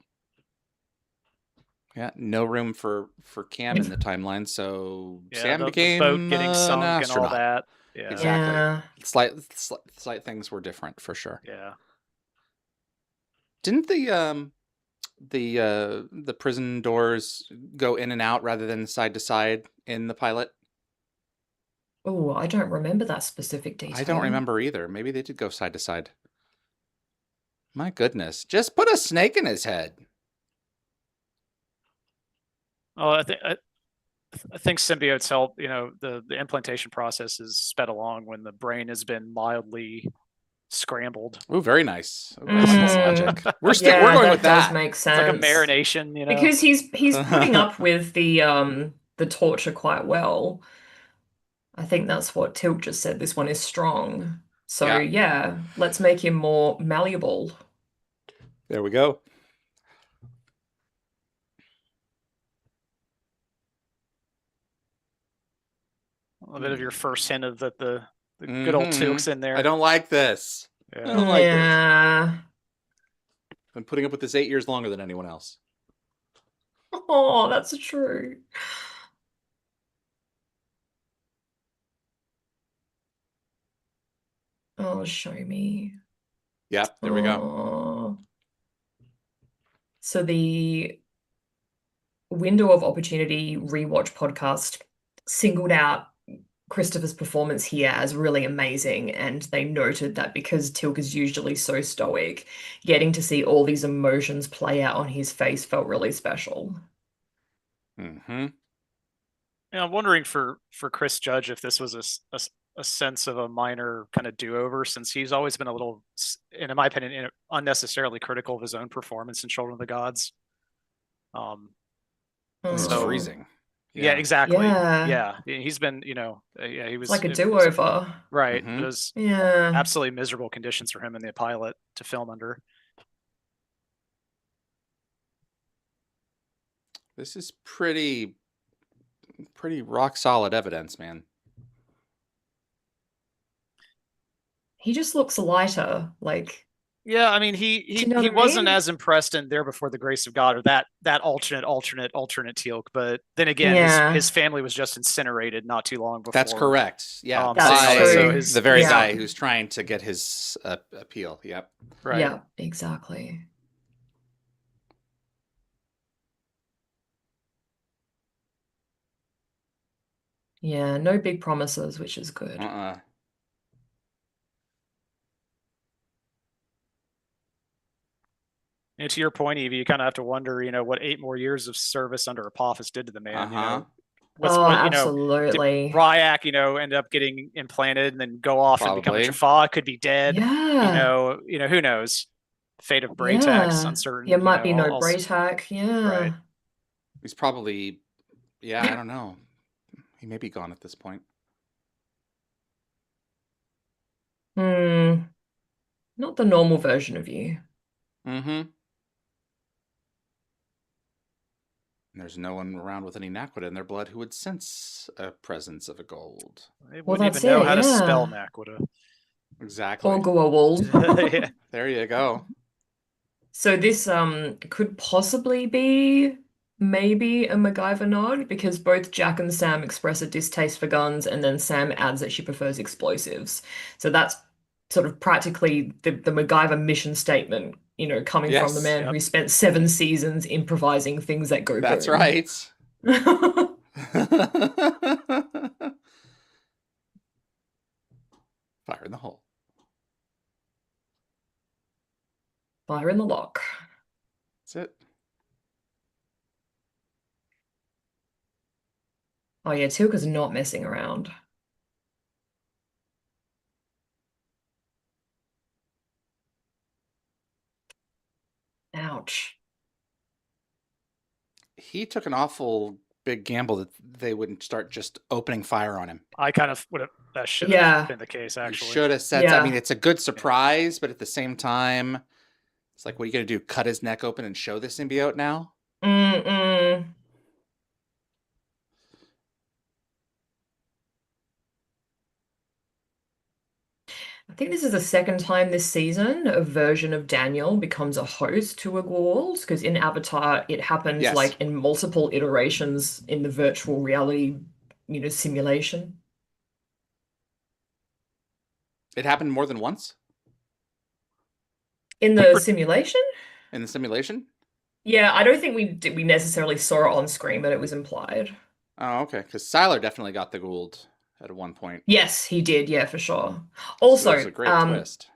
Yeah, no room for Cam in the timeline, so Sam became the boat getting sunk an and all that. Yeah. Exactly. Yeah. Slight things were different for sure. Yeah. Didn't the prison doors go in and out rather than side to side in the pilot? Oh, I don't remember that specific detail. I don't remember either. Maybe they did go side to side. My goodness. Just put a snake in his head. Oh, I think symbiotes help. You know, the implantation process is sped along when the brain has been mildly scrambled. Oh, very nice. Ooh, nice logic. We're going with that. Does make sense. It's like a marination, you know, because he's putting up with the torture quite well. I think that's what Tilt just said. This one is strong. So yeah, let's make him more malleable. There we go. A bit of your first hint of that the good old Tilk's in there. I don't like this. Yeah. I don't like this. I've been putting up with this 8 years longer than anyone else. Oh, that's true. Oh, show me. Yep, there we go. So the Window of Opportunity Rewatch podcast singled out Christopher's performance here as really amazing, and they noted that because Tilk is usually so stoic, getting to see all these emotions play out on his face felt really special. Mm-hmm. Yeah, I'm wondering for Chris Judge if this was a sense of a minor kind of do-over, since he's always been a little, in my opinion, unnecessarily critical of his own performance in Children of the Gods. So freezing. Yeah, exactly. Yeah. He's been, you know, he was like a do-over. Right. Mm-hmm. It was Yeah. absolutely miserable conditions for him in the pilot to film under. This is pretty rock solid evidence, man. He just looks lighter, like. Yeah, I mean, he wasn't as impressed in There Before the Grace of God or that alternate Teal'c, but then again, his family was just incinerated not too long before. That's correct. Yeah, the very guy who's trying to get his appeal. Yep. Right. Yeah, exactly. Yeah, no big promises, which is good. And to your point, Evie, you kind of have to wonder, what 8 more years of service under Apophis did to the man. Oh, What did absolutely. Ryak, end up getting implanted and then go off and become a Probably. Jaffa? Could be dead. Yeah. Who knows? Fate of Braytax Yeah. uncertain. There might be no All Braytac. right. Yeah. He's probably, I don't know. He may be gone at this point. Not the normal version of you. Mm-hmm. There's no one around with any Naquita in their blood who would sense a presence of a gold. They Well, wouldn't that's even know it, how to spell yeah. Naquita. Exactly. Or Goa'uld. Yeah. There you go. So this could possibly be maybe a MacGyver nod because both Jack and Sam express a distaste for guns, and then Sam adds that she prefers explosives. So that's sort of practically the MacGyver mission statement, coming from the Yes. man who spent 7 seasons improvising things that go That's boom. right. Fire in the hole. Fire in the lock. That's it. Oh yeah, Tilka's not messing around. Ouch. He took an awful big gamble that they wouldn't start just opening fire on him. I kind of would have. That should have Yeah. been the case, actually. You should have said. Yeah. I mean, it's a good surprise, but at the same time, it's like, what are you gonna do? Cut his neck open and show the symbiote now? Mm-mm. I think this is the second time this season a version of Daniel becomes a host to a Goa'uld, because in Avatar it happens Yes. like in multiple iterations in the virtual reality, simulation. It happened more than once In the simulation? in the simulation. Yeah, I don't think we necessarily saw it on screen, but it was implied. Oh, okay. Because Siler definitely got the Gould at one point. Yes, he did. Yeah, for sure. So Also, it was a great twist.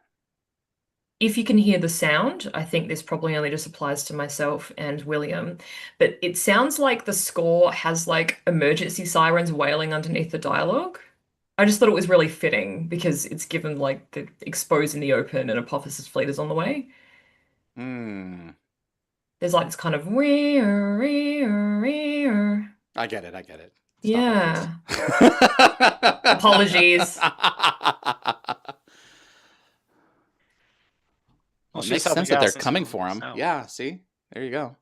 if you can hear the sound, I think this probably only just applies to myself and William, but it sounds like the score has like emergency sirens wailing underneath the dialogue. I just thought it was really fitting because it's given like the exposed in the open and Apophysis fleet is on the way. There's like this kind of I get it. It's yeah. not Apologies. Well, it makes sense that they're coming for him. So. Yeah, see? There you go.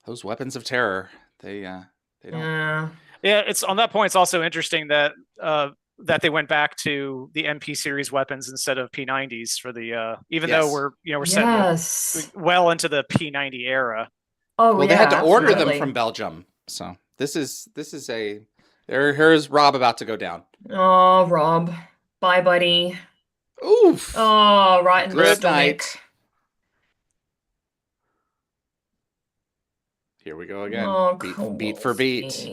Those weapons of terror, they don't. Yeah, it's on that point. It's also interesting that that they went back to the MP series weapons instead of P90s for the even though we're set well into the P90 era. Oh, well, they had to order them from Belgium. So this is a here's Rob about to go down. Oh, Rob. Bye, buddy. Oof. Oh, right in the stomach. Night. Here we go again. Oh, beat for beat.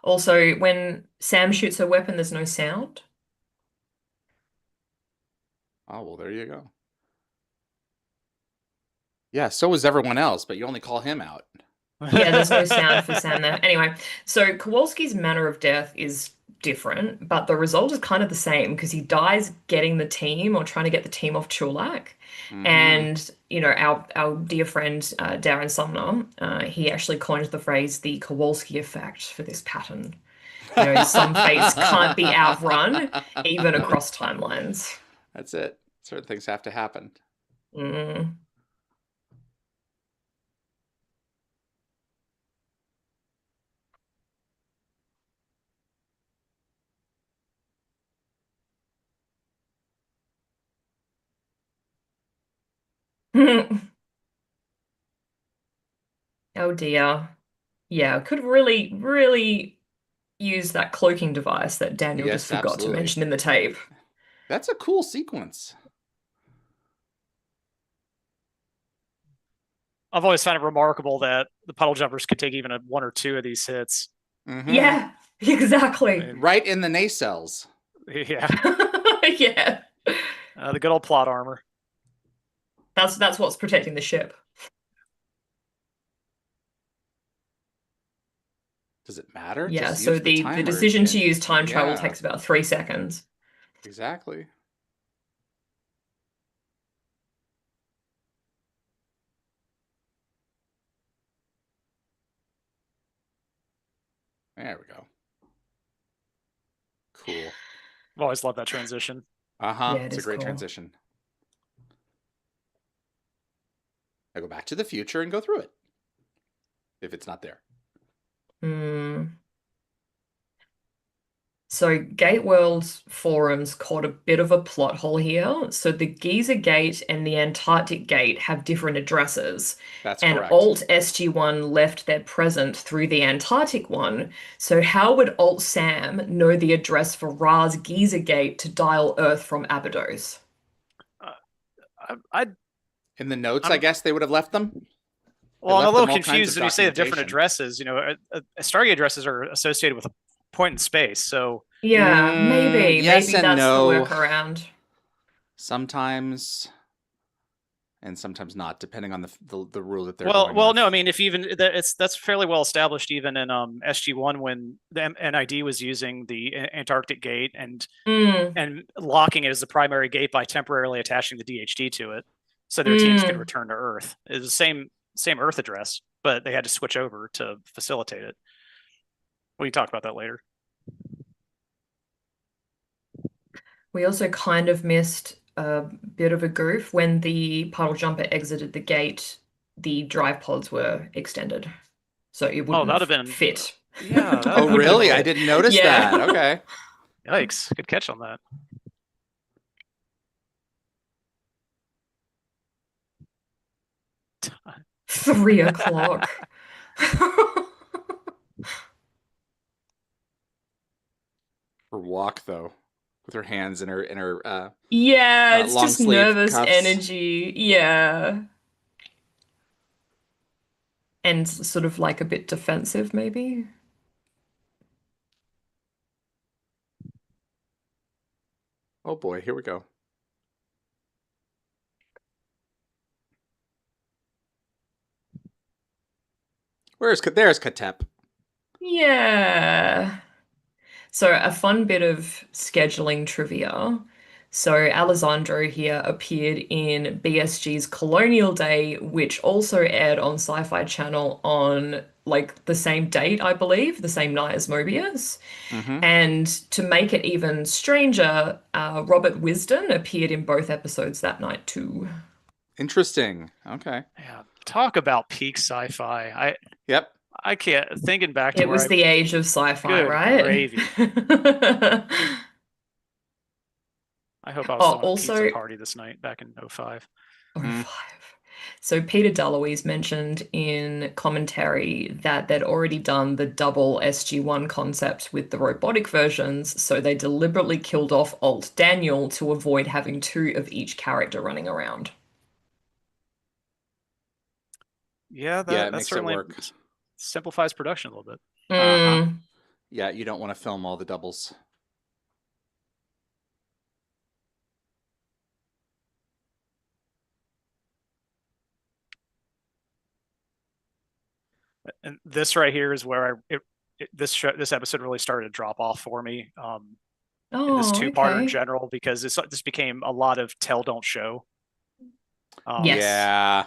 Also, when Sam shoots her weapon, there's no sound. Oh, well, there you go. Yeah, so is everyone else, but you only call him out. Yeah, there's no sound for Sam there. Anyway, so Kowalski's manner of death is different, but the result is kind of the same because he dies getting the team or trying to get the team off Chulak. And, our dear friend Darren Sumner, he actually coined the phrase the Kowalski effect for this pattern. Some fates can't be outrun, even across timelines. That's it. Certain things have to happen. Oh dear. Yeah, could really, really use that cloaking device that Daniel just forgot to mention in the tape. That's a cool sequence. I've always found it remarkable that the puddle jumpers could take even one or two of these hits. Mhm. Yeah, exactly. I mean, Right in the nacelles. yeah, Yeah. the good old plot armor. That's what's protecting the ship. Does it matter? Yeah, Just so use the the timer decision to and- use time travel yeah, takes about 3 seconds. exactly. There we go. Cool. I've always loved that transition. Uh-huh. Yeah, it It's a is great cool. transition. I go back to the future and go through it. If it's not there. Hmm. So Gateworld's forums caught a bit of a plot hole here. So the Giza Gate and the Antarctic Gate have different addresses. That's And correct. Alt SG-1 left their present through the Antarctic one. So how would Alt Sam know the address for Ra's Giza Gate to dial Earth from Abydos? In the notes, I I'm- guess they would have left them. Well, I'm a left little them all kinds confused of when you say the different documentation. addresses. You know, Stargate addresses are associated with a point in space. So Yeah, maybe. yes Maybe and that's no. the workaround. Sometimes, and sometimes not, depending on the rule that they're well, going well, with. no. I mean, if even that's fairly well established even in SG-1 when the NID was using the Antarctic gate and locking it as the primary gate by temporarily attaching the DHD to it, so their teams could return to Earth. It was the same Earth address, but they had to switch over to facilitate it. We can talk about that later. We also kind of missed a bit of a goof when the puddle jumper exited the gate, the drive pods were extended. So it wouldn't that'd have been fit. Yeah. Oh, really? I didn't notice Yeah. that. Okay. Yikes! Good catch on that. 3 o'clock. Her walk though, with her hands in her Yeah, it's long just sleeve nervous cuffs. energy. Yeah. And sort of like a bit defensive, maybe. Oh boy, here we go. There's Katep. Yeah. So a fun bit of scheduling trivia. So Alessandro here appeared in BSG's Colonial Day, which also aired on Sci-Fi Channel on like the same date, I believe, the same night as Moebius. And to make it even stranger, Robert Wisden appeared in both episodes that night too. Interesting. Okay. Yeah, talk about peak sci-fi. Yep. I can't thinking back to It where was the age of sci-fi, Good right? gravy. I hope I was Oh, throwing a also, pizza party this night back in 05. Oh, 5. So Peter DeLuise mentioned in commentary that they'd already done the double SG-1 concept with the robotic versions, so they deliberately killed off Alt Daniel to avoid having 2 of each character running around. Yeah, Yeah, that it makes it certainly work. simplifies production a little bit. Yeah, you don't want to film all the doubles. And this right here is where this episode really started to drop off for me. In this Oh, two-parter in okay. general, because this became a lot of tell don't show. Yes. Yeah.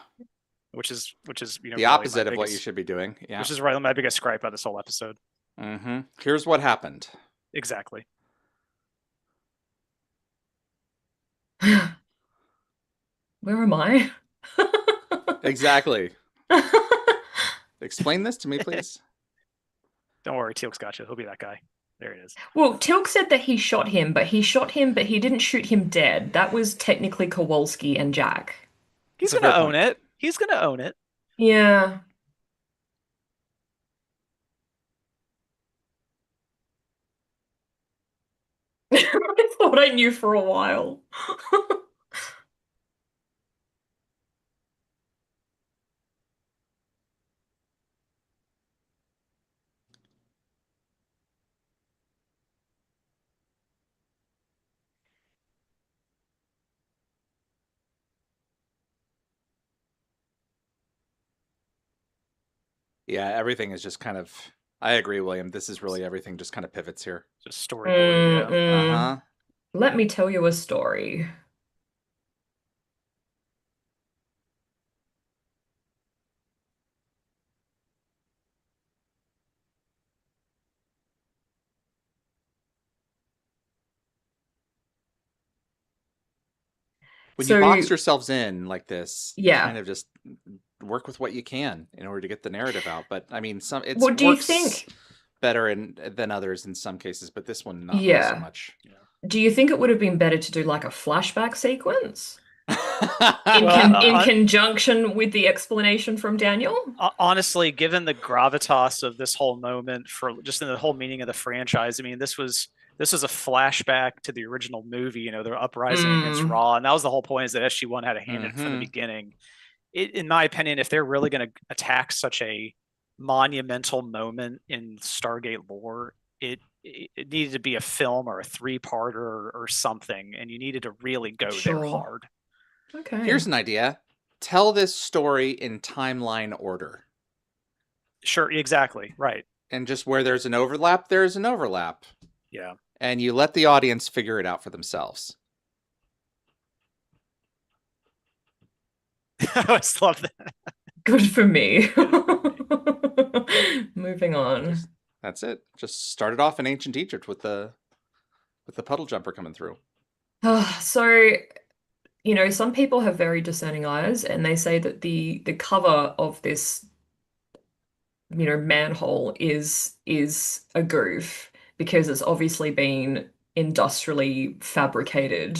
Which is The really opposite my of what you biggest- should be doing. Yeah. Which is really my biggest gripe about this whole episode. Here's what happened. Exactly. Where am I? Exactly. Explain this to me, please. Don't worry, Teal'c's got you. He'll be that guy. There it is. Well, Teal'c said that he shot him, but he didn't shoot him dead. That was technically Kowalski and Jack. He's That's a gonna fair own point. it. He's gonna own it. Yeah. I thought I knew for a while. Yeah, everything is just kind of. I agree, William. This is really everything just kind of pivots here. Just storyboarding, yeah. Uh-huh. Let me tell you a story. When you So, box yourselves in like this, you yeah. kind of just work with what you can in order to get the narrative out. But I mean, some it What do you works think? better than others in some cases, but this one not really so Yeah. much. Do you think it would have been better to do like a flashback sequence Well, in conjunction with the explanation from Daniel? honestly, given the gravitas of this whole moment, for just in the whole meaning of the franchise, I mean, this was a flashback to the original movie. You know, their uprising against Ra, and that was the whole point. Is that SG-1 had a hand in it from the beginning. In my opinion, if they're really going to attack such a monumental moment in Stargate lore, it needed to be a film or a three-parter or something, and you needed to really go there hard. Okay. Here's an idea. Tell this story in timeline order. Sure, exactly, right. And just where there's an overlap, there's an overlap. Yeah. And you let the audience figure it out for themselves. I always love that. Good for me. Moving on. That's it. Just started off in ancient Egypt with the puddle jumper coming through. So, you know, some people have very discerning eyes, and they say that the cover of this, you know, manhole is a goof because it's obviously been industrially fabricated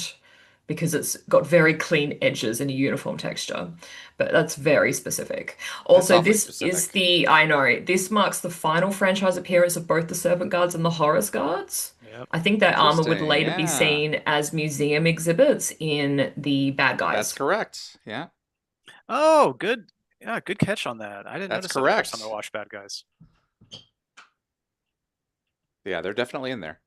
because it's got very clean edges and a uniform texture. But that's very specific. Also, awfully this is specific. I know, this marks the final franchise appearance of both the Serpent Guards and the Horus Guards. Yep. I think their armor would Interesting, later be yeah. seen as museum exhibits in the Bad Guys. That's correct. Yeah. Oh, good. Yeah, good catch on that. I didn't That's notice that the correct. first time I watched Bad Guys. Yeah, they're definitely in there.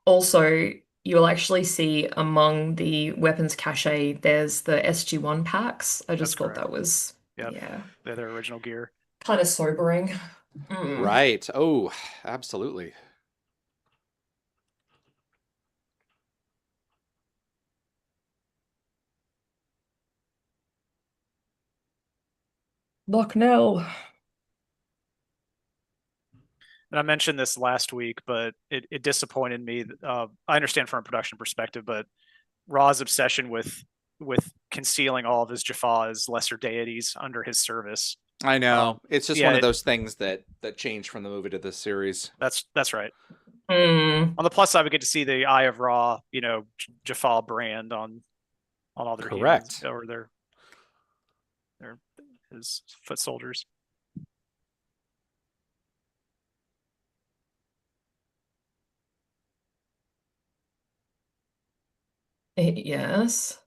Also, you'll actually see among the weapons cache, there's the SG-1 packs. I just That's thought correct. that was, Yep. yeah, They're their original gear. kind of sobering. Right. Oh, absolutely. Lucknell. And I mentioned this last week, but it disappointed me. I understand from a production perspective, but Ra's obsession with concealing all of his Jaffa as lesser deities under his service. I know. It's just yeah, one of those things that changed from the movie to this series. That's right. Mm. On the plus side, we get to see the Eye of Ra, you know, Jaffa brand on all their Correct. humans, or their his foot soldiers. Yes.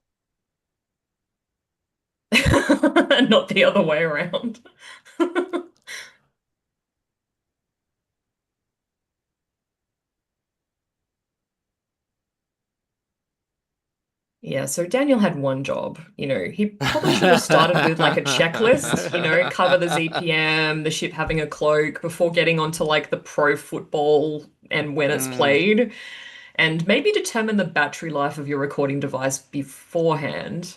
Not the other way around. Yeah, so Daniel had one job. You know, he probably should have started with like a checklist, you know, cover the ZPM, the ship having a cloak before getting onto like the pro football and when it's played, and maybe determine the battery life of your recording device beforehand.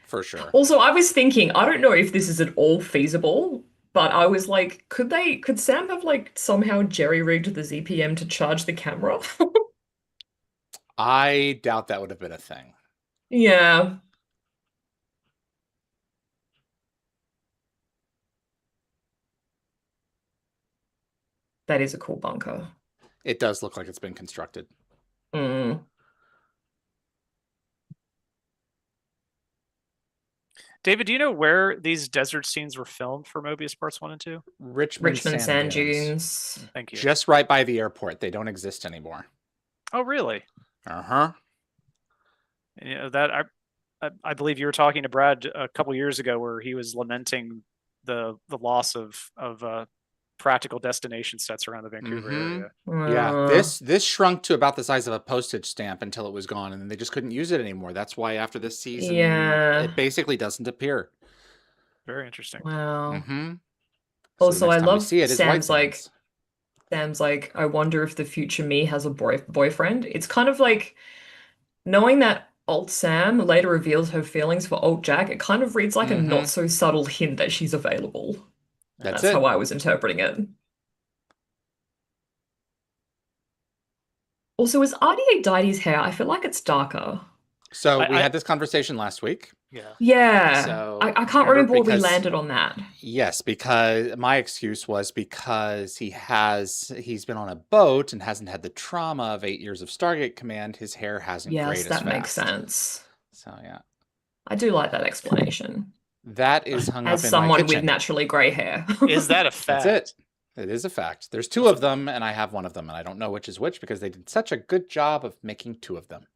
For sure. Also, I was thinking, I don't know if this is at all feasible, but I was like, could Sam have like somehow jerry-rigged the ZPM to charge the camera? I doubt that would have been a thing. Yeah. That is a cool bunker. It does look like it's been constructed. David, do you know where these desert scenes were filmed for Moebius Parts 1 and 2? Richmond Sand Dunes. Thank you. Just right by the airport. They don't exist anymore. Oh, really? Uh-huh. You know, that I believe you were talking to Brad a couple years ago where he was lamenting the loss of practical destination sets around the Vancouver area. Yeah, this shrunk to about the size of a postage stamp until it was gone, and then they just couldn't use it anymore. That's why after this season, it basically doesn't appear. Very interesting. Wow. So the Also, next I time we love see it is White Sands. Sam's like, I wonder if the future me has a boyfriend. It's kind of like knowing that Alt Sam later reveals her feelings for Alt Jack. It kind of reads like a Mm-hmm. not so subtle hint that she's available. And That's that's how it. I was interpreting it. Also, is RDA dyed his hair? I feel like it's darker. So we I had this conversation last week. yeah. Yeah, So I can't remember, remember where we because landed on that. yes, because my excuse was because he's been on a boat and hasn't had the trauma of 8 years of Stargate command. His hair hasn't Yes, grayed as that makes fast. sense. So yeah, I do like that explanation. that is hung As up in my someone with kitchen. naturally grey hair. Is that a That's fact? it. It is a fact. There's two of them, and I have one of them, and I don't know which is which because they did such a good job of making two of them.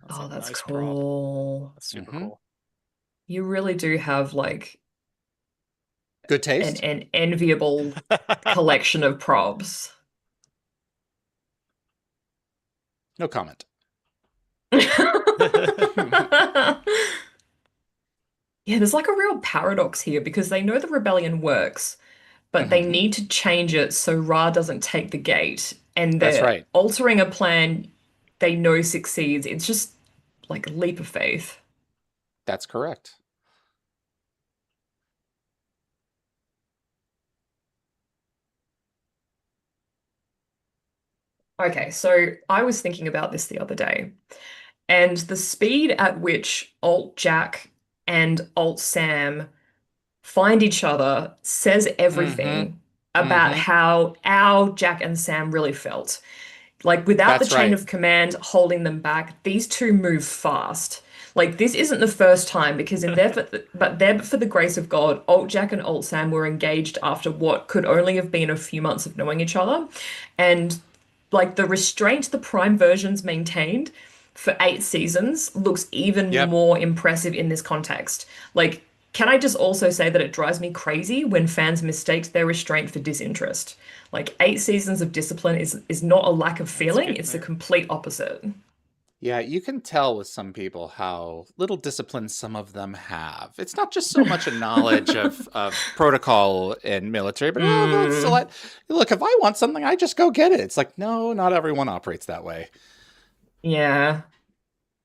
That's Oh, a that's nice prop. cool. That's super Mhm. cool. You really do have like Good taste. an enviable collection of props. No comment. Yeah, there's like a real paradox here because they know the rebellion works, but they Mhm. need to change it so Ra doesn't take the gate, and That's they're right. altering a plan they know succeeds. It's just like a leap of faith. That's correct. Okay, so I was thinking about this the other day, and the speed at which Alt Jack and Alt Sam find each other says Mhm. everything about Mhm. how our Jack and Sam really felt. Like without the That's chain right. of command holding them back, these two move fast. Like this isn't the first time because in there, but there, but for the grace of God, Alt Jack and Alt Sam were engaged after what could only have been a few months of knowing each other, and like the restraint the Prime versions maintained for 8 seasons looks even Yep. more impressive in this context. Like, can I just also say that it drives me crazy when fans mistake their restraint for disinterest? Like 8 seasons of discipline is not a lack of It's feeling, getting it's the there. complete opposite. Yeah, you can tell with some people how little discipline some of them have. It's not just so much a knowledge of protocol in military, but it's a Mm, lot. Look, if I want something, I just go get it. It's like, no, not everyone operates that way. yeah.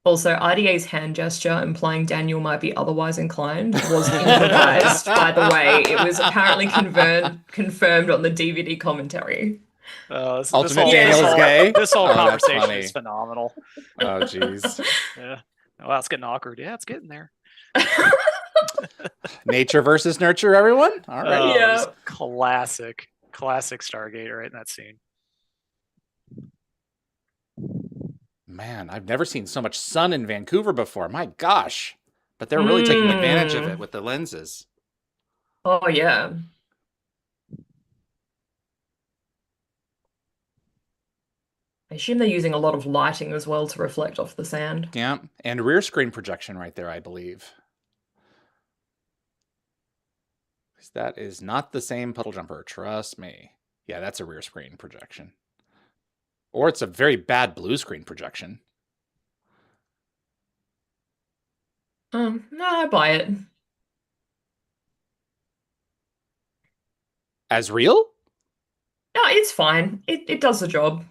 Also, RDA's hand gesture implying Daniel might be otherwise inclined was improvised, by the way. It was apparently confirmed on the DVD commentary. This Alternate whole Yeah. Daniel is gay. this whole Oh, that's conversation funny. is phenomenal. Oh, geez. Yeah. Wow, it's getting awkward. Yeah, it's getting there. Nature versus nurture, everyone. All right. Oh, Yeah. just classic Stargate right in that scene. Man, I've never seen so much sun in Vancouver before. My gosh. But they're really taking advantage of it Mm. with the lenses. Oh, yeah. I assume they're using a lot of lighting as well to reflect off the sand. Yeah. And rear screen projection right there, I believe. That is not the same puddle jumper. Trust me. Yeah, that's a rear screen projection. Or it's a very bad blue screen projection. No, I buy it. As real? No, it's fine. It does the job.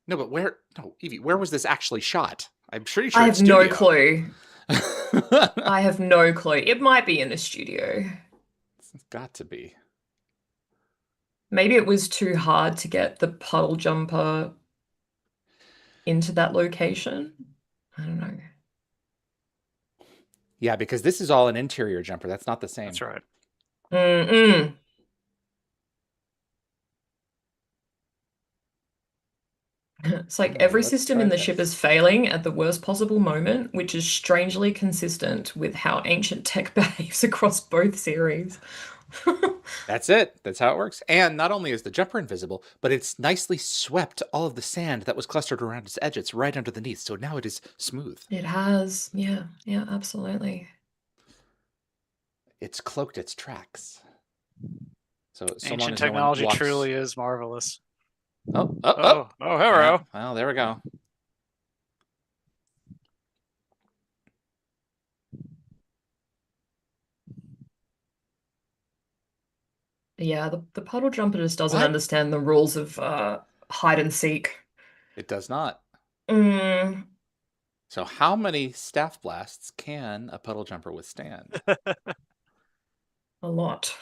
No, but where? No, Yvie, where was this actually shot? I'm pretty I sure it's have no studio. clue. I have no clue. It might be in the studio. It's got to be. Maybe it was too hard to get the puddle jumper into that location. I don't know. Yeah, because this is all an interior jumper. That's not the same. That's right. Mm-mm. It's like every Let's system try in the ship this. is failing at the worst possible moment, which is strangely consistent with how ancient tech behaves across both series. That's it. That's how it works. And not only is the jumper invisible, but it's nicely swept all of the sand that was clustered around its edges right underneath. So now it is smooth. It has. Yeah, yeah, absolutely. It's cloaked its tracks. So long Ancient as no one technology walks. truly is marvelous. Oh, Oh, hello. Yeah, well, there we go. Yeah, the puddle jumper just doesn't What? understand the rules of hide and seek. It does not. Mm, So how many staff blasts can a puddle jumper withstand? a lot.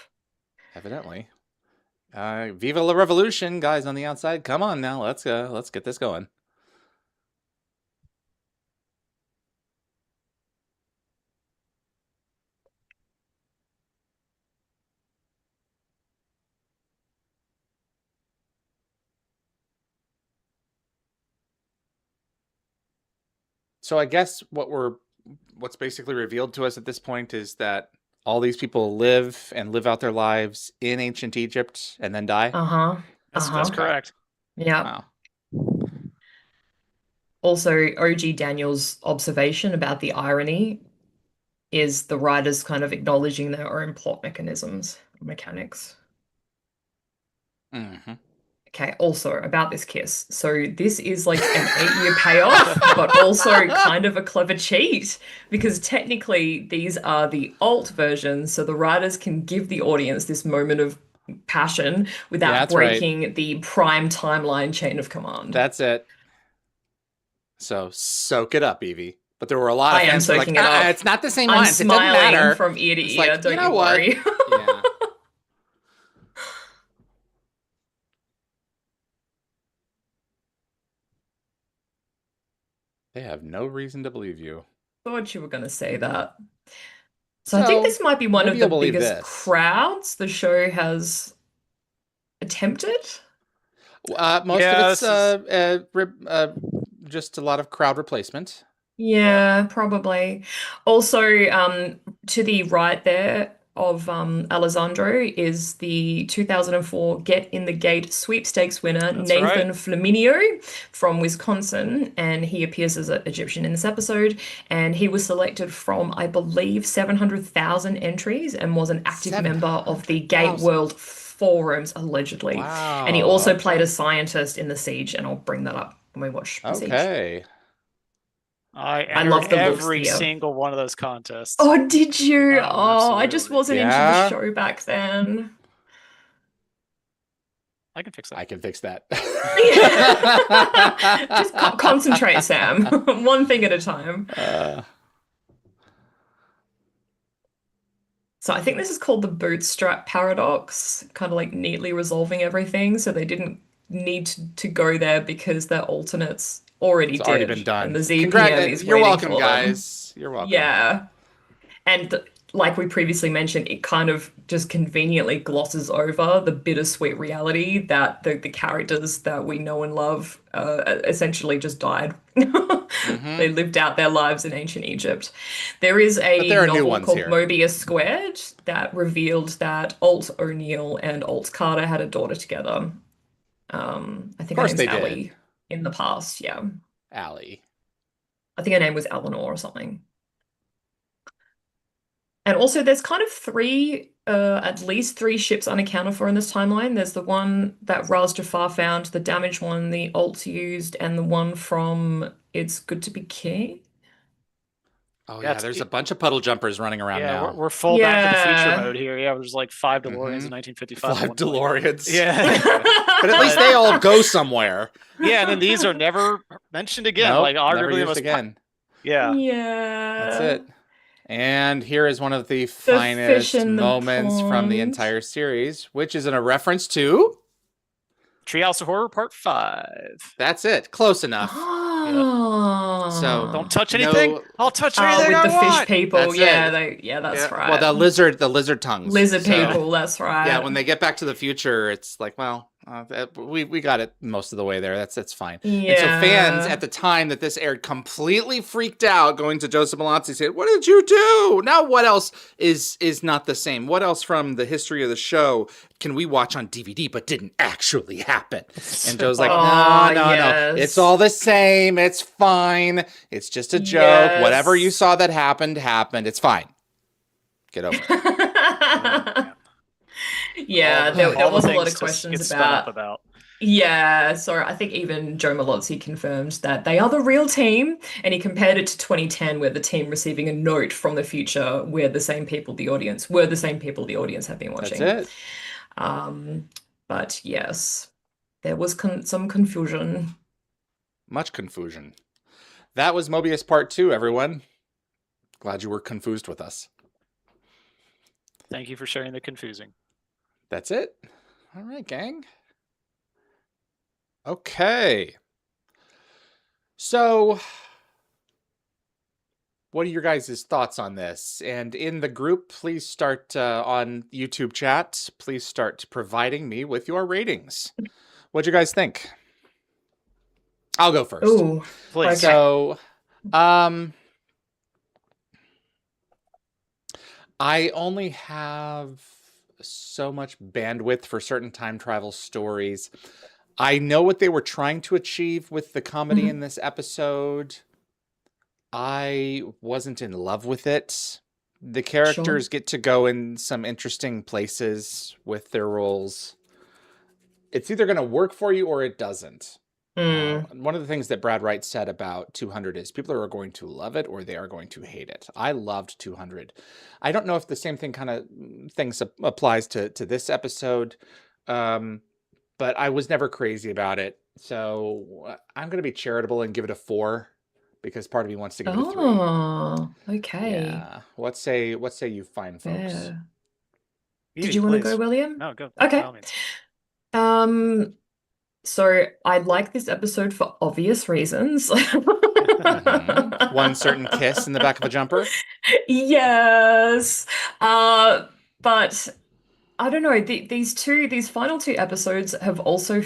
Evidently. Viva la revolution, guys on the outside. Come on now, let's get this going. So I guess what's basically revealed to us at this point is that all these people live and live out their lives in ancient Egypt and then die. Uh-huh. That's Uh-huh. correct. Yeah. Wow. Also, OG Daniel's observation about the irony is the writers kind of acknowledging their own plot mechanisms, mechanics. Mm-hmm. Okay, also about this kiss. So this is like an 8-year payoff, but also kind of a clever cheat because technically these are the alt versions, so the writers can give the audience this moment of passion Yeah, without that's right. breaking the prime timeline chain of command. That's it. So soak it up, Yvie. But there were a lot of I am fans who were like, soaking it up. it's not the same I'm lines. It doesn't smiling matter. from ear to It's ear, like, don't you know you what? worry. Yeah. They have no reason to believe you. Thought you were going to say that. So I think So this might be one maybe of the you'll believe biggest this. crowds the show has attempted. Most Yeah, of it's just a lot of crowd replacement. Yeah, probably. Also, to the right there of Alessandro is the 2004 Get in the Gate sweepstakes winner, That's right. Nathan Flaminio from Wisconsin, and he appears as an Egyptian in this episode. And he was selected from, I believe, 700,000 entries and was an active member of the Gate 700,000. World forums, allegedly. Wow. And he also played okay. a scientist in The Siege, and I'll bring that up when we watch The Siege. Okay. I I love entered the looks every here. single one of those contests. Oh, did you? Oh, Oh, I just absolutely. wasn't into the Yeah. show back then. I can fix that. I can fix that. Just concentrate, Sam. One thing at a time. So I think this is called the bootstrap paradox, kind of like neatly resolving everything. So they didn't need to go there because their alternates already It's already did, been done. and the ZPM is You're waiting welcome, for them. guys. You're welcome. Yeah. And like we previously mentioned, it kind of just conveniently glosses over the bittersweet reality that the characters that we know and love essentially just died. They lived out their lives in ancient Egypt. There is But a there are new novel ones called here. Moebius Squared that revealed that Alt O'Neill and Alt Carter had a daughter together. I think her course name's they did. Allie in the past. Yeah. Allie. I think her name was Eleanor or something. And also, there's kind of at least three ships unaccounted for in this timeline. There's the one that Raz Jafar found, the damaged one the Alts used, and the one from It's Good to Be King. Oh Yeah, yeah, there's a bunch of puddle jumpers running around Yeah, now. we're full Back to the Future Yeah. mode here. Yeah, there's like 5 DeLoreans in 1955. 5 DeLoreans. Yeah. But at least they all go somewhere. Yeah, and then these are never mentioned again. Nope, like never arguably the used most again. Yeah. Yeah. That's it. And here is one of the fish finest in the moments from the pond. entire series, which is in a reference to Treehouse of Horror Part 5. That's it. Close enough. Oh. So Don't touch anything. I'll touch Oh, anything with I the want. fish people. That's Yeah, it. that's right. Well, the lizard tongues. Lizard So, people, that's right. Yeah, when they get back to the future, it's like, well, we got it most of the way there. That's fine. And so fans at the time that this aired completely freaked out, going to Joseph Malazzi said, "What did you do? Now what else is not the same? What else from the history of the show can we watch on DVD but didn't actually happen?" And Joe's like, no. It's all the same. It's fine. It's just a joke. Yes. Whatever you saw that happened. It's fine. Get over it. Yeah, there was a lot of things to questions get spun up about. Yeah, so I think even Joe Malozzi confirmed that they are the real team, and he compared it to 2010, where the team receiving a note from the future were the same people the audience have been watching. That's it. But yes, there was some confusion. Much confusion. That was Moebius Part 2, everyone. Glad you were confused with us. Thank you for sharing the confusing. That's it. All right, gang. Okay. So, what are your guys' thoughts on this? And in the group, please start on YouTube chat. Please start providing me with your ratings. What'd you guys think? I'll go first. Ooh, Please. okay. So, I only have so much bandwidth for certain time travel stories. I know what they were trying to achieve with the comedy in this episode. I wasn't in love with it. The characters get to go in some interesting places with their roles. It's either going to work for you or it doesn't. One of the things that Brad Wright said about 200 is people are going to love it or they are going to hate it. I loved 200. I don't know if the same thing applies to this episode, but I was never crazy about it. So I'm going to be charitable and give it a 4 because part of me wants to give it a 3. Oh, okay. Yeah. What say you fine folks? Fair. Yvie, Did you want to go, please. William? No, go. Okay. By all means. So I like this episode for obvious reasons. One certain kiss in the back of a jumper. Yes. But I don't know. These final two episodes have also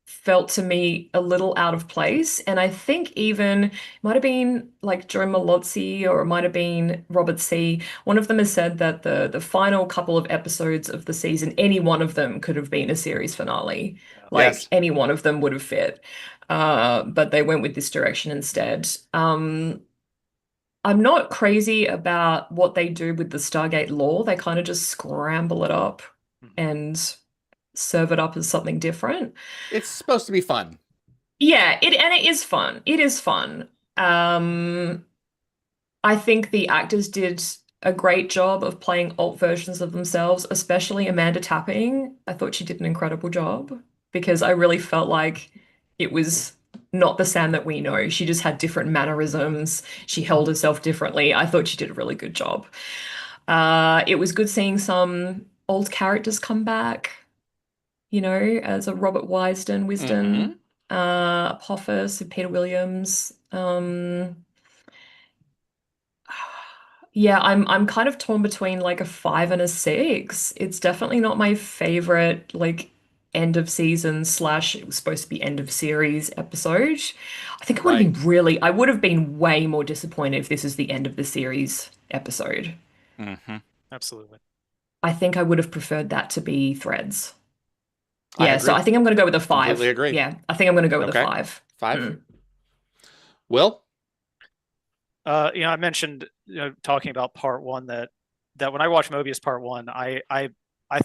felt to me a little out of place, and I think even it might have been like Joe Malozzi or it might have been Robert C. One of them has said that the final couple of episodes of the season, any one of them could have been a series finale. Like Yes. any one of them would have fit. But they went with this direction instead. I'm not crazy about what they do with the Stargate lore. They kind of just scramble it up and serve it up as something different. It's supposed to be fun. Yeah, it is fun. It is fun. I think the actors did a great job of playing alt versions of themselves, especially Amanda Tapping. I thought she did an incredible job because I really felt like it was not the Sam that we know. She just had different mannerisms. She held herself differently. I thought she did a really good job. It was good seeing some old characters come back, as a Robert Wisden, Apophis, Peter Williams. Yeah, I'm kind of torn between like a 5 and a 6. It's definitely not my favorite like end of season slash it was supposed to be end of series episode. I think I would have been way more disappointed if this is the end of the series episode. Absolutely. I think I would have preferred that to be Threads. I Yeah, agree. so I think I'm going to go with a 5. Completely agree. Yeah, I think I'm going to go with a Okay. 5. 5. Will? I mentioned, talking about part 1 that when I watched Moebius part 1, I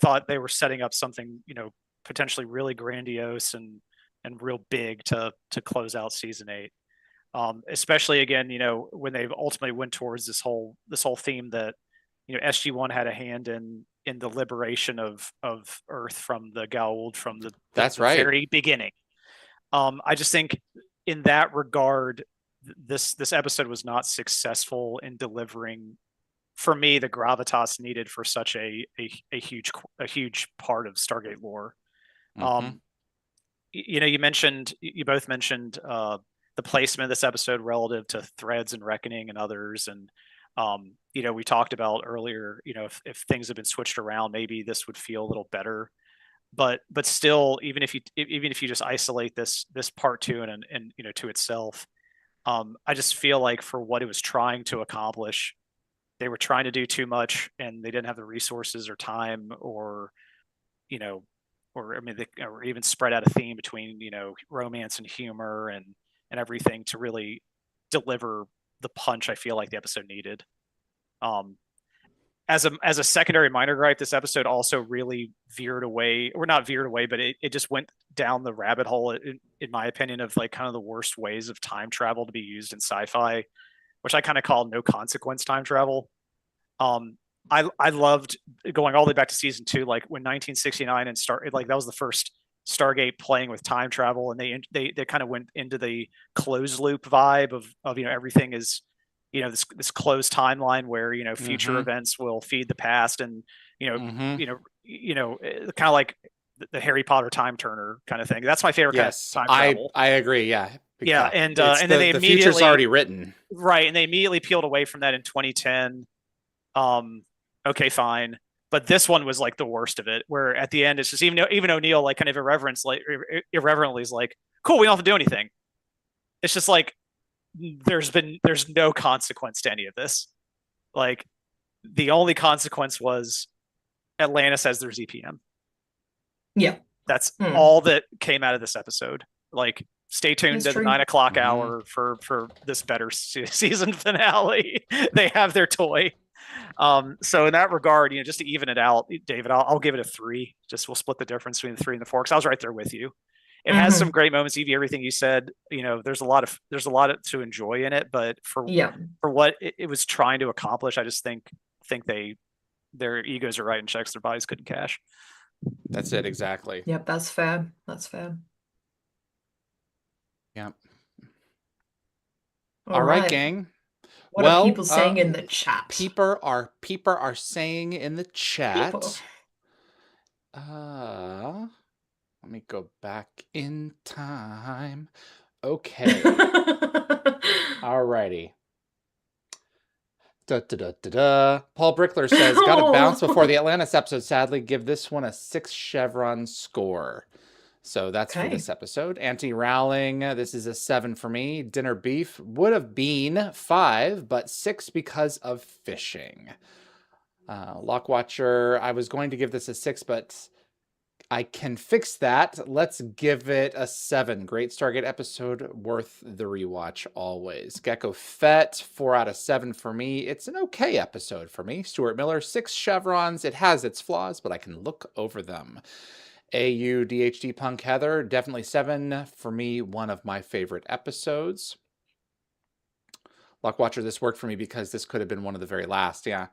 thought they were setting up something, potentially really grandiose and real big to close out season 8. Especially again, when they ultimately went towards this whole theme that, SG-1 had a hand in the liberation of Earth from the Goa'uld from the very beginning. I just think in that regard, this episode was not successful in delivering for me the gravitas needed for such a huge part of Stargate lore. You both mentioned the placement of this episode relative to Threads and Reckoning and others, and we talked about earlier, if things have been switched around, maybe this would feel a little better. But still, even if you just isolate this part 2 and to itself, I just feel like for what it was trying to accomplish, they were trying to do too much and they didn't have the resources or time or even spread out a theme between, romance and humor and everything to really deliver the punch I feel like the episode needed. As a secondary minor gripe, this episode also really veered away, or not veered away, but it just went down the rabbit hole, in my opinion, of like kind of the worst ways of time travel to be used in sci-fi, which I kind of call no consequence time travel. I loved going all the way back to season 2, like when 1969 and like that was the first Stargate playing with time travel, and they kind of went into the closed loop vibe of everything is this closed timeline where future events will feed the past, and kind of like the Harry Potter time turner kind of thing. That's my favorite kind of time travel. I agree. Yeah. Yeah, and then they the future's already written, right? And they immediately peeled away from that in 2010. Okay, fine. But this one was like the worst of it, where at the end it's just even O'Neill like kind of irreverently is like, cool, we don't have to do anything. It's just like there's no consequence to any of this. Like the only consequence was Atlantis as their ZPM. Yeah. That's all that came out of this episode. Like, stay tuned to the 9 o'clock hour for this better season finale. They have their toy. So in that regard, just to even it out, David, I'll give it a 3. Just we'll split the difference between the 3 and the 4, because I was right there with you. It has some great moments, Yvie. Everything you said, there's a lot to enjoy in it, but for what it was trying to accomplish, I just think their egos are right in checks their bodies couldn't cash. That's it, exactly. Yep, that's fair. That's fair. Yep. All right, gang. What are people saying in the chat? People are saying in the chat. Let me go back in time. Okay. Alrighty. Paul Brickler says, got to bounce before the Atlantis episode, sadly. Give this one a 6 chevron score. So that's for this episode. Auntie Rowling, this is a 7 for me. Dinner Beef would have been 5, but 6 because of fishing. Lockwatcher, I was going to give this a 6, but I can fix that. Let's give it a 7. Great Stargate episode, worth the rewatch always. Gecko Fett, 4 out of 7 for me. It's an okay episode for me. Stuart Miller, 6 chevrons. It has its flaws, but I can look over them. AU DHD Punk Heather, definitely 7 for me. One of my favorite episodes. Lockwatcher, this worked for me because this could have been one of the very last. Yeah.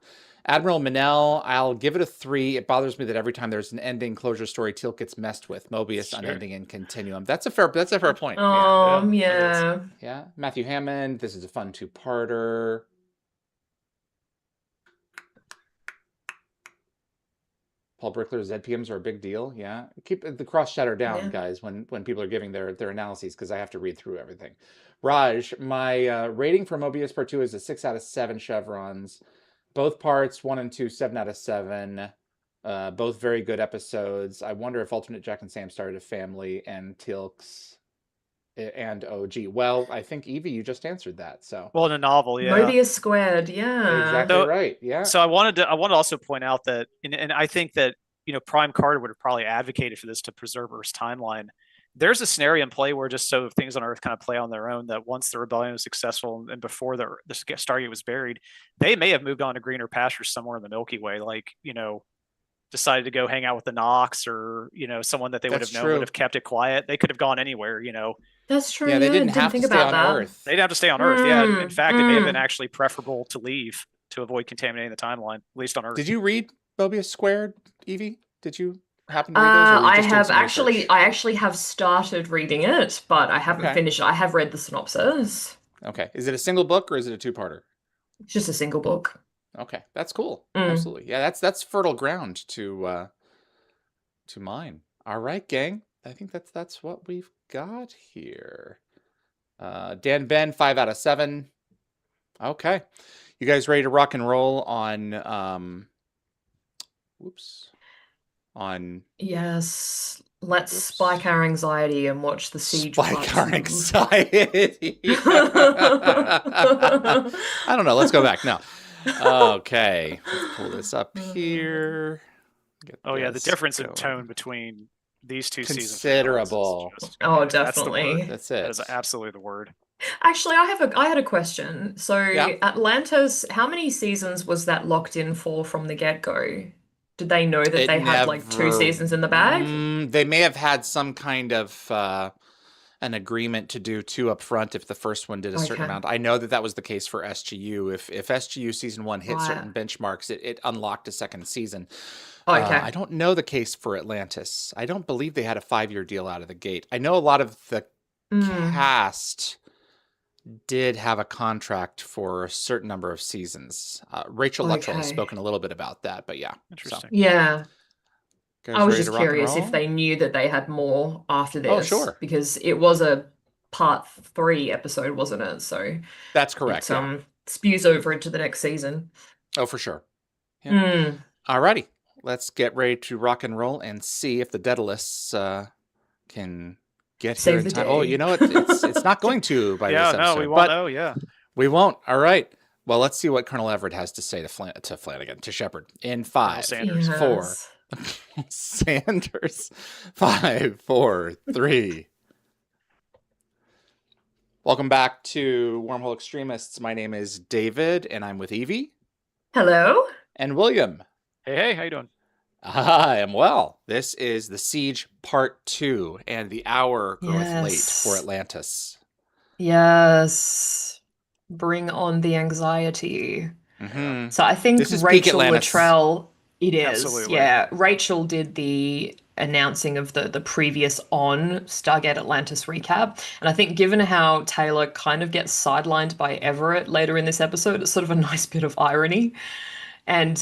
Admiral Manel, I'll give it a 3. It bothers me that every time there's an ending closure story, Teal gets messed with. Moebius, unending, and continuum. That's a fair point. Yeah. Matthew Hammond, this is a fun 2-parter. Paul Brickler, ZPMs are a big deal. Yeah. Keep the cross shatter down, guys, when people are giving their analyses, because I have to read through everything. Raj, my rating for Moebius Part 2 is a 6 out of 7 chevrons. Both parts, 1 and 2, 7 out of 7. Both very good episodes. I wonder if Alternate Jack and Sam started a family, and Teal'c and OG. Well, I think, Yvie, you just answered that. So, well, in a novel, yeah. Moebius squared, yeah. Exactly right, yeah. So I wanted to also point out that, and I think that, Prime Carter would have probably advocated for this to preserve Earth's timeline. There's a scenario in play where just so things on Earth kind of play on their own, that once the rebellion was successful and before the Stargate was buried, they may have moved on to greener pastures somewhere in the Milky Way, like, decided to go hang out with the Nox, or, someone that they would have known would have kept it quiet. They could have gone anywhere, That's true. Yeah, they didn't have to stay on Earth. They didn't have to stay on Earth. Yeah. In fact, it may have been actually preferable to leave to avoid contaminating the timeline, at least on Earth. Did you read Moebius Squared, Yvie? Did you happen to read those? I actually have started reading it, but I haven't finished it. I have read the synopsis. Okay. Is it a single book or is it a 2-parter? It's just a single book. Okay, that's cool. Absolutely. Yeah, that's fertile ground to mine. All right, gang. I think that's what we've got here. Dan Ben, 5 out of 7. Okay. You guys ready to rock and roll on Yes. Let's spike our anxiety and watch the siege. Spike our anxiety. I don't know. Let's go back. No. Okay. Let's pull this up here. The difference in tone between these two seasons. Considerable. Definitely. That's it. That is absolutely the word. Actually, I had a question. So Atlantis, how many seasons was that locked in for from the get-go? Did they know that they had like 2 seasons in the bag? They may have had some kind of an agreement to do 2 up front if the first one did a certain Okay. amount. I know that that was the case for SGU. If SGU season 1 hit Right. certain benchmarks, it unlocked a second season. Okay. I don't know the case for Atlantis. I don't believe they had a 5-year deal out of the gate. I know a lot of the cast did have a contract for a certain number of seasons. Rachel Luttrell has Okay. spoken a little bit about that, but yeah. Interesting. Yeah. Guys I was ready just to rock and curious if roll? they knew that they had more after Oh, this, sure. because it was a part 3 episode, wasn't it? So That's correct. it Yeah. spews over into the next season. Oh, for sure. Yeah. Alrighty. Let's get ready to rock and roll and see if the Daedalus can get Save here in the time. Oh, day. you know, it's not going to by Yeah, this no, episode. we won't but know. Yeah. we won't. All right. Well, let's see what Colonel Everett has to say to Flanagan, to Shepard. In 5, Sanders. 4, Sanders. 5, 4, 3. Welcome back to Wormhole Extremists. My name is David, and I'm with Yvie. Hello. And William. Hey, how you doing? I am well. This is The Siege Part 2, and the hour groweth late for Atlantis. Yes. Bring on the anxiety. Mm-hmm. So I think This is peak Rachel Atlantis. Luttrell, it is. Absolutely. Yeah. Rachel did the announcing of the previous on Stargate Atlantis recap. And I think given how Taylor kind of gets sidelined by Everett later in this episode, it's sort of a nice bit of irony. And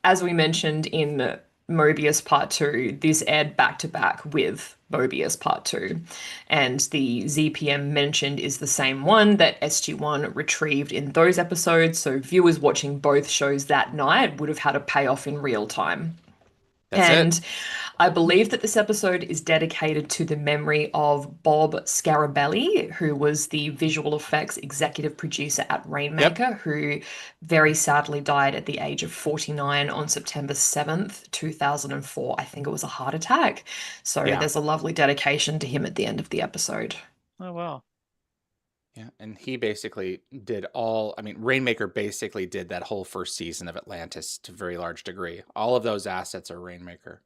as we mentioned in Moebius Part 2, this aired back to back with Moebius Part 2. And the ZPM mentioned is the same one that SG-1 retrieved in those episodes. So viewers watching both shows that night would have had a payoff in real time. That's it. I believe that this episode is dedicated to the memory of Bob Scarabelli, who was the visual effects executive producer at Rainmaker, who very sadly died at the age of 49 on September 7th, 2004. I think it was a heart attack. So there's a lovely dedication to him at the end of the episode. Oh, wow. Yeah, and he basically did Rainmaker basically did that whole first season of Atlantis to a very large degree. All of those assets are Rainmaker.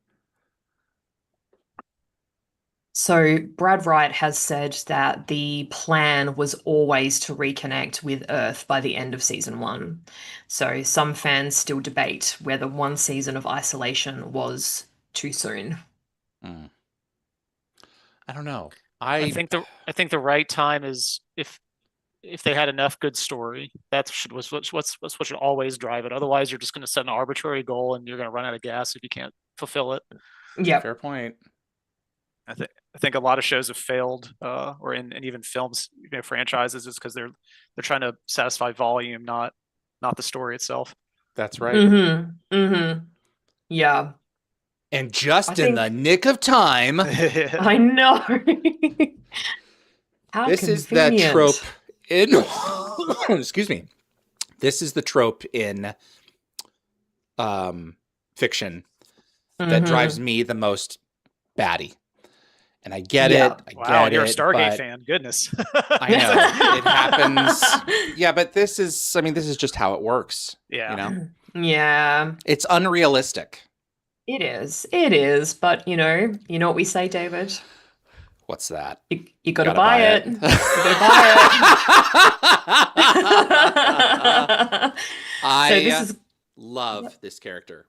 So Brad Wright has said that the plan was always to reconnect with Earth by the end of season 1. So some fans still debate whether 1 season of isolation was too soon. I don't know. I think the right time is if they had enough good story. That's what should always drive it. Otherwise, you're just going to set an arbitrary goal and you're going to run out of gas if you can't fulfill it. Yeah, fair point. I think a lot of shows have failed, or in even films, franchises, is because they're trying to satisfy volume, not the story itself. That's right. Yeah. And just in the nick of time, I know. How this is the trope in excuse me. This is the trope in fiction that drives me the most batty. And I get it. Wow, you're a Stargate fan. Goodness. I know. It happens. Yeah, but this is just how it works. Yeah. You know? Yeah. It's unrealistic. It is. But you know what we say, David? What's that? You gotta buy it. You gotta buy it. I love this character.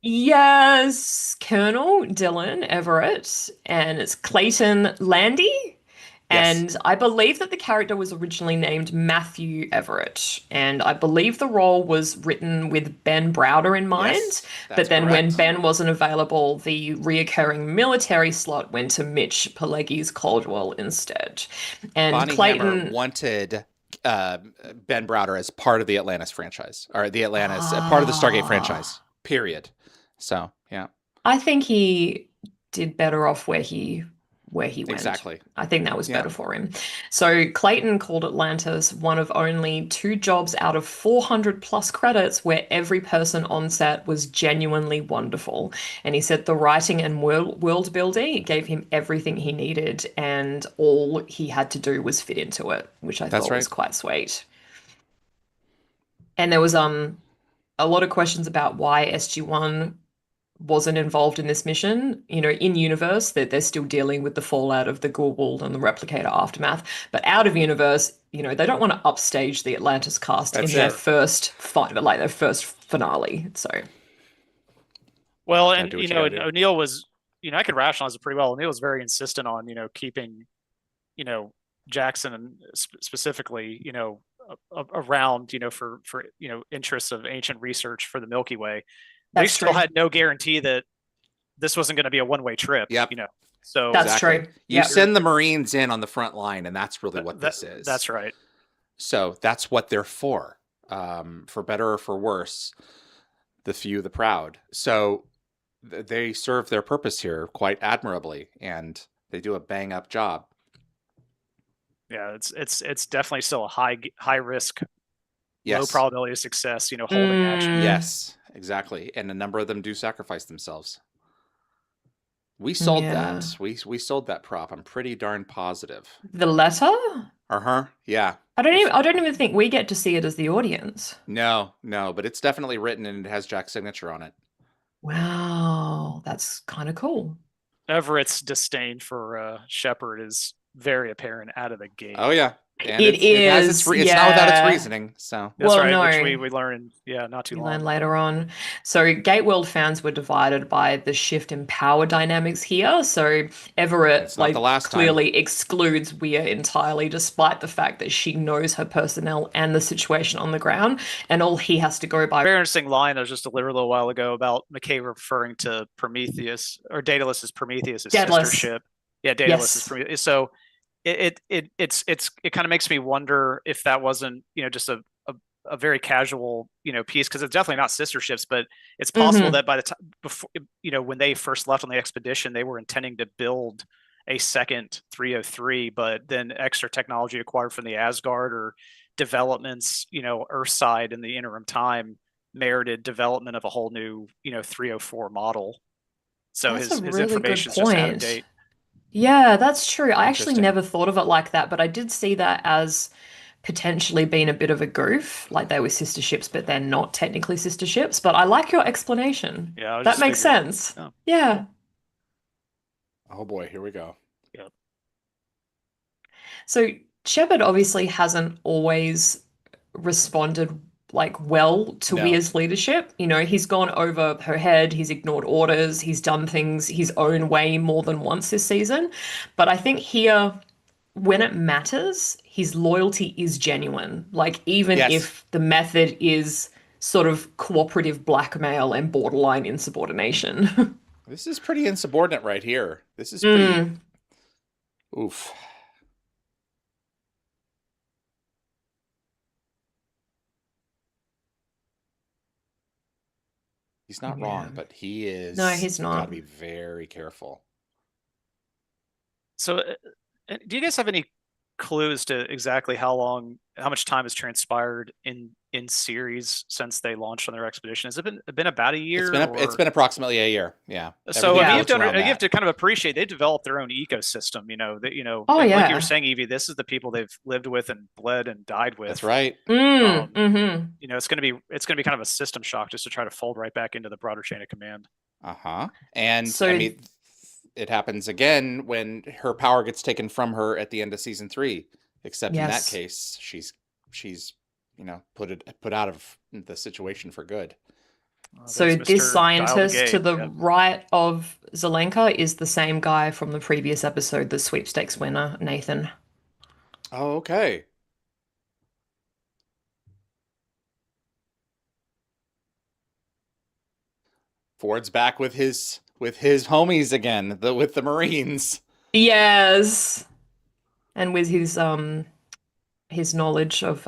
Yes, Colonel Dylan Everett, and it's Clayton Landy. And I believe that the character was originally named Matthew Everett. And I believe the role was written with Ben Browder in mind. But then when Ben wasn't available, the reoccurring military slot went to Mitch Pileggi's Caldwell instead. And Bonnie Clayton Hammer wanted Ben Browder as part of the Atlantis franchise, or the Atlantis, part of the Stargate franchise, period. So, yeah. I think he did better off where he went. Exactly. I think that was better for him. So Clayton called Atlantis one of only 2 jobs out of 400 plus credits where every person on set was genuinely wonderful. And he said the writing and world building gave him everything he needed, and all he had to do was fit into it, which I thought was quite sweet. And there was a lot of questions about why SG-1 wasn't involved in this mission. You know, in universe, that they're still dealing with the fallout of the Goa'uld and the replicator aftermath. But out of universe, you know, they don't want to upstage the Atlantis cast in That's their it. first fight, like their first finale. So Well, Gotta and do what you you know, gotta and do. O'Neill was, I could rationalize it pretty well. O'Neill was very insistent on, keeping, you know, Jackson and specifically, around, for interests of ancient research for the Milky Way. They that's still true. had no guarantee that this wasn't going to be a one-way trip. Yep. So That's Exactly. true. You Yeah. send the Marines in on the front line, and that's really what this is. That's right. So that's what they're for better or for worse, the few, the proud. So they serve their purpose here quite admirably, and they do a bang up job. Yeah, it's definitely still a high risk, Yes. low probability of success. Holding action. Yes, exactly. And a number of them do sacrifice themselves. We sold Yeah. that. We sold that prop. I'm pretty darn positive. The letter? Uh-huh. Yeah. I don't even think we get to see it as the audience. No, but it's definitely written and it has Jack's signature on it. Wow, that's kind of cool. Everett's disdain for Shepard is very apparent out of the gate. Oh yeah. And It is, it's not without its reasoning. So that's Well, right, no. which we learn not too We long. learn later on. So Gateworld fans were divided by the shift in power dynamics here. So Everett It's not the last clearly excludes Weir entirely, despite the fact that she knows her personnel and the situation on the ground, and all he has to go by. Very interesting line that was just delivered a little while ago about McKay referring to Prometheus or Daedalus as Prometheus' sister ship. Yeah, Daedalus is Prometheus. So it kind of makes me wonder if that wasn't just a very casual piece, because it's definitely not sister ships, but it's possible that by the time before when they first left on the expedition, they were intending to build a second 303, but then extra technology acquired from the Asgard or developments Earthside in the interim time merited development of a whole new 304 model. So That's his information is just out of date. Yeah, that's true. I actually never thought of it like that, but I did see that as potentially being a bit of a goof, like they were sister ships, but they're not technically sister ships. But I like your explanation. Yeah, that makes sense. Yeah. Oh boy, here we go. Yep. So Shepard obviously hasn't always responded well to Weir's leadership. He's gone over her head, he's ignored orders, he's done things his own way more than once this season. But I think here, when it matters, his loyalty is genuine. Even if the method is sort of cooperative blackmail and borderline insubordination. This is pretty insubordinate right here. This is pretty oof. He's not wrong, but he is. No, he's not. Gotta be very careful. So, do you guys have any clues to exactly how much time has transpired in series since they launched on their expedition? Has it been about a year? It's been approximately a year. Yeah. So you have to kind of appreciate they've developed their own ecosystem. Like you were saying, Yvie, this is the people they've lived with and bled and died with. That's right. It's going to be kind of a system shock just to try to fold right back into the broader chain of command. And so, I mean, it happens again when her power gets taken from her at the end of season 3. Except in that case, she's put out of the situation for good. So this scientist to the right of Zelenka is the same guy from the previous episode, the sweepstakes winner, Nathan. Oh, okay. Ford's back with his homies again, with the Marines. Yes. And with his knowledge of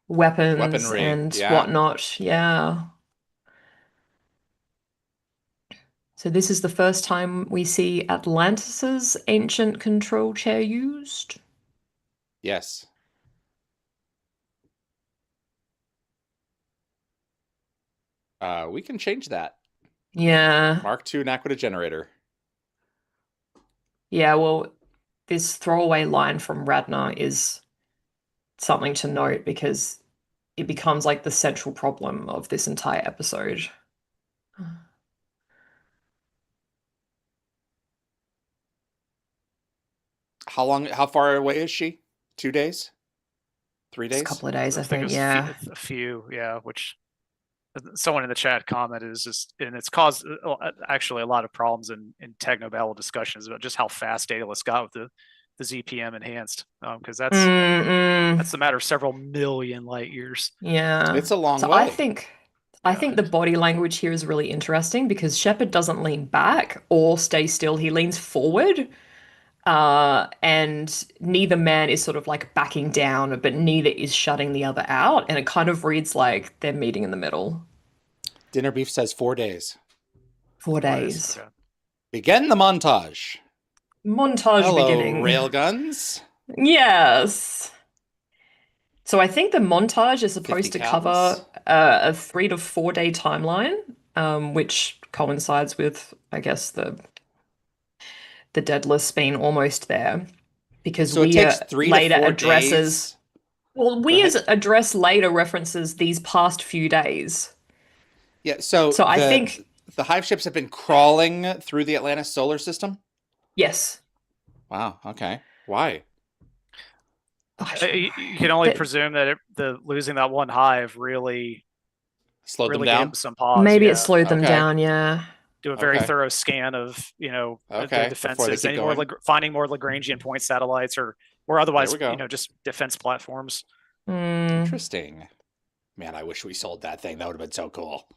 weaponry and whatnot. Yeah. So this is the first time we see Atlantis's ancient control chair used. Yes. We can change that. Yeah. Mark II Naquita generator. Yeah, well, this throwaway line from Radna is something to note because it becomes like the central problem of this entire episode. How far away is she? 2 days? 3 It's a days? couple of days, I think. it's Yeah. a few, yeah. Which someone in the chat commented is just, and it's caused actually a lot of problems in technobabble discussions about just how fast Daedalus got with the ZPM enhanced, because that's a matter of several million light years. Yeah. It's a long So way. I think the body language here is really interesting because Shepard doesn't lean back or stay still. He leans forward. And neither man is sort of like backing down, but neither is shutting the other out. And it kind of reads like they're meeting in the middle. Dinner Beef says 4 days. 4 days. Okay. Begin the montage. Montage Hello, beginning. railguns. Yes. So I think the montage is supposed to 50 cals. cover a 3 to 4 day timeline, which coincides with, I guess, the Daedalus being almost there, because So it takes 3 to later 4 addresses. days. Well, Go Weir's ahead. address later references these past few days. Yeah, so I think the hive ships have been crawling through the Atlantis solar system? yes. Wow, okay. Why? You can only presume that the losing that one hive really Slowed them gave down? them some pause. Maybe yeah. it slowed them Okay. down, yeah. Do a very Okay. thorough scan of their Okay, before they defenses, keep going. finding more Lagrangian point satellites or otherwise There we go. just defense platforms. Interesting. Man, I wish we sold that thing. That would have been so cool.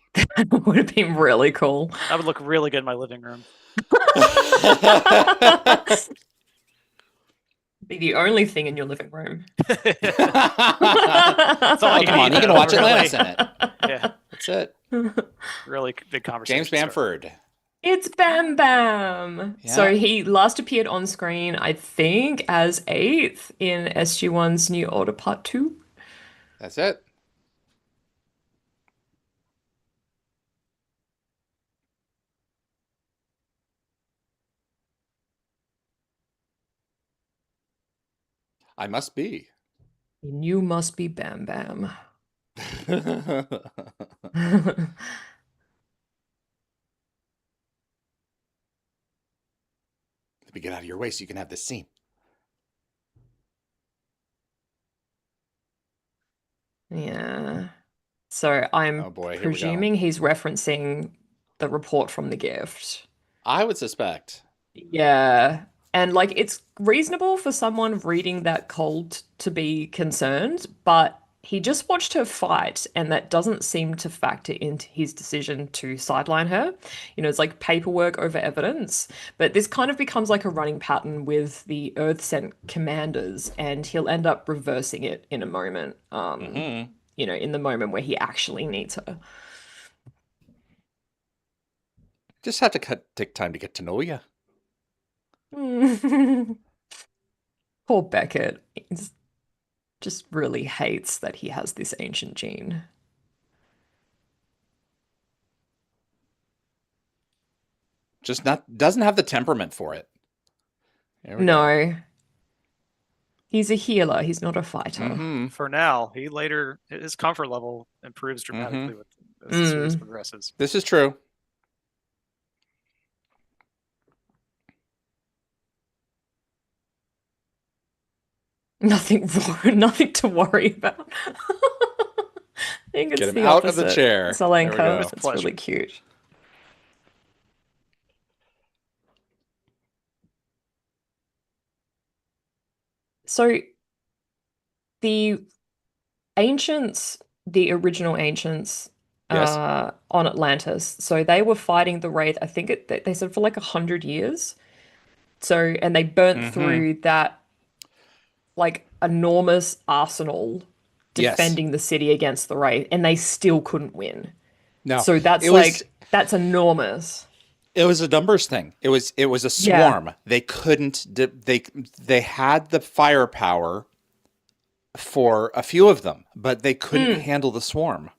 Would have been really cool. That would look really good in my living room. Be the only thing in your living room. all Oh, you come on, need, you can though, watch really. Atlantis in it. Yeah, That's it. really big conversation. James Bamford. It's Bam Bam. Yeah. So he last appeared on screen, I think, as 8th in SG-1's New Order Part 2. That's it. I must be. And you must be Bam Bam. Let me get out of your way so you can have this scene. Yeah. So I'm Oh boy, here we go. presuming he's referencing the report from the gift. I would suspect. Yeah. And like it's reasonable for someone reading that cold to be concerned, but he just watched her fight, and that doesn't seem to factor into his decision to sideline her. You know, it's like paperwork over evidence. But this kind of becomes like a running pattern with the Earth sent commanders, and he'll end up reversing it in a moment. You know, in the moment where he actually needs her. Just have to take time to get to know you. Poor Beckett. He's just really hates that he has this ancient gene. Just doesn't have the temperament for it. There we go. No. He's a healer, he's not a fighter. For now, his comfort level improves dramatically as the series progresses. This is true. Nothing to worry about. I think it's Get him the out opposite. of the chair. Zelenka, With it's pleasure. really cute. So the ancients, the original ancients, Yes. on Atlantis, so they were fighting the Wraith, I think they said for like 100 years. So, and they burnt through that like enormous arsenal Yes. defending the city against the Wraith, and they still couldn't win. No. So that's enormous. It was a numbers thing. It was a swarm. They couldn't. They had the firepower for a few of them, but they couldn't handle the swarm.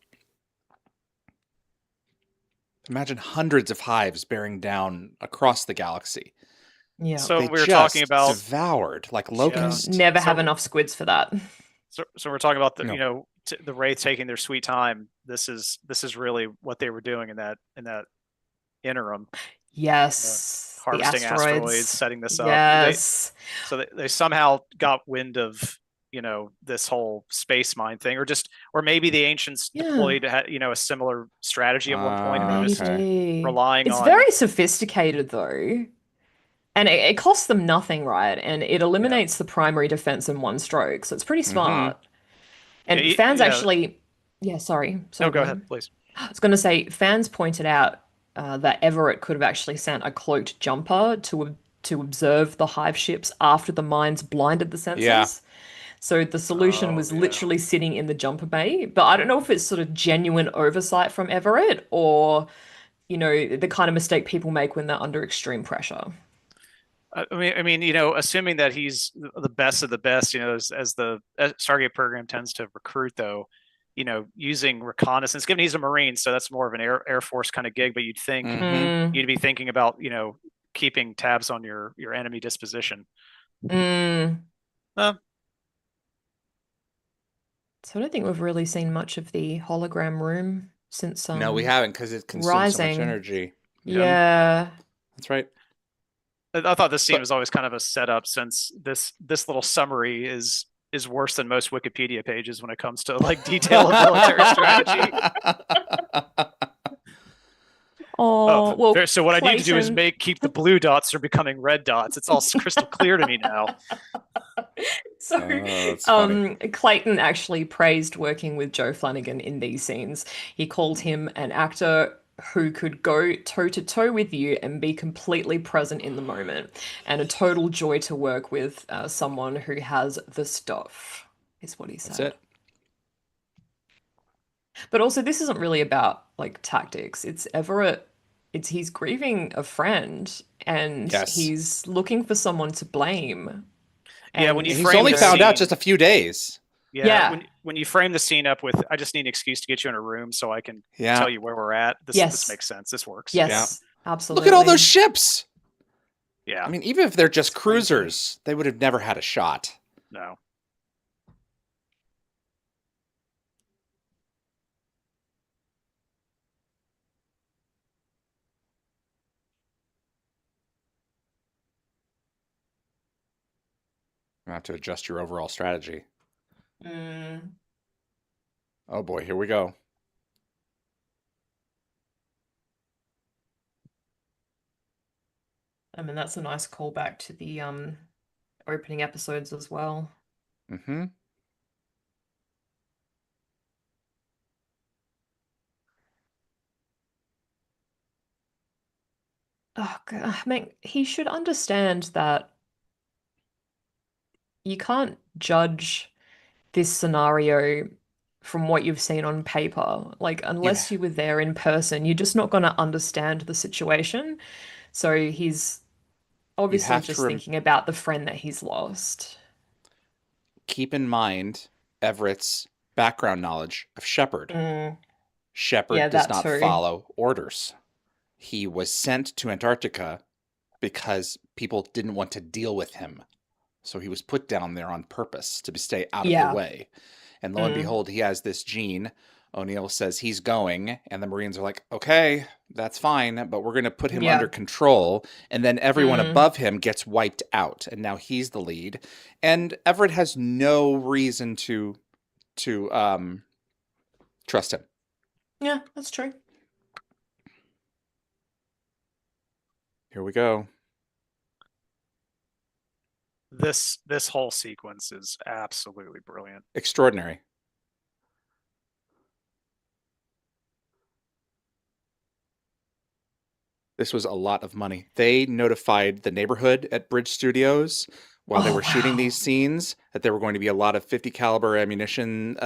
Imagine hundreds of hives bearing down across the galaxy. Yeah. So They we were talking just about devoured like locusts. Never have enough squids for that. So we're talking about the No. the Wraith taking their sweet time. This is really what they were doing in that interim. Yes. harvesting asteroids, asteroids. setting this up. Yes. So they somehow got wind of, this whole space mine thing, or maybe the ancients Yeah. deployed, a similar strategy at one point, and they're just Maybe. relying It's on. very sophisticated though. And it costs them nothing, right? And it eliminates the primary defense in one stroke. So it's pretty smart. And fans actually, yeah, sorry. No, go Ben. ahead, please. I was going to say, fans pointed out that Everett could have actually sent a cloaked jumper to observe the hive ships after the mines blinded the sensors. Yeah. So the solution was literally sitting in the jumper bay. But I don't know if it's sort of genuine oversight from Everett or, the kind of mistake people make when they're under extreme pressure. I mean, assuming that he's the best of the best, as the Stargate program tends to recruit, though, using reconnaissance, given he's a Marine, so that's more of an Air Force kind of gig, but you'd think you'd be thinking about, keeping tabs on your enemy disposition. So I don't think we've really seen much of the hologram room since No, we haven't, because it consumes Rising. so much energy. Yeah. That's right. I thought this scene was always kind of a setup, since this little summary is worse than most Wikipedia pages when it comes to like detail of military strategy. Well, so what Clayton... I need to do is keep the blue dots from becoming red dots. It's all crystal clear to me now. So, Clayton actually praised working with Joe Flanagan in these scenes. He called him an actor who could go toe to toe with you and be completely present in the moment, and a total joy to work with someone who has the stuff, is what he said. That's it. But also, this isn't really about like tactics. It's Everett. He's grieving a friend, and he's looking for someone to blame. Yeah, when he's only found out just a few days. Yeah. When you frame the scene up with, I just need an excuse to get you in a room so I can tell you where we're at. This makes sense. This works. Yes, absolutely. Look at all those ships. Yeah. I mean, even if they're just cruisers, they would have never had a shot. No. You have to adjust your overall strategy. Oh boy, here we go. I mean, that's a nice callback to the opening episodes as well. Oh, God. I mean, he should understand that you can't judge this scenario from what you've seen on paper. Like, unless you were there in person, you're just not going to understand the situation. So he's obviously just thinking about the friend that he's lost. Keep in mind Everett's background knowledge of Shepard. Shepard does not follow orders. He was sent to Antarctica because people didn't want to deal with him. So he was put down there on purpose to stay out of the way. And lo and behold, he has this gene. O'Neill says he's going, and the Marines are like, okay, that's fine, but we're going to put him under control. And then everyone above him gets wiped out, and now he's the lead. And Everett has no reason to trust him. Yeah, that's true. Here we go. This whole sequence is absolutely brilliant. Extraordinary. This was a lot of money. They notified the neighborhood at Bridge Studios while they were shooting these scenes that there were going to be a lot of 50 caliber ammunition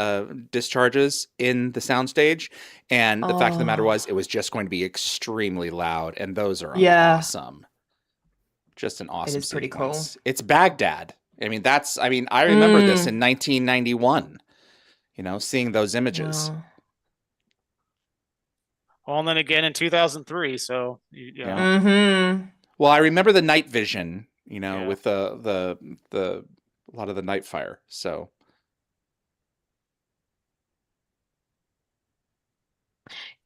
discharges in the soundstage. And the fact of the matter was, it was just going to be extremely loud. And those are awesome. Just an awesome It is pretty cool. It's Baghdad. I mean, I remember this in 1991, seeing those images. Wow. Well, and then again in 2003. So, Well, I remember the night vision, with the a lot of the night fire. So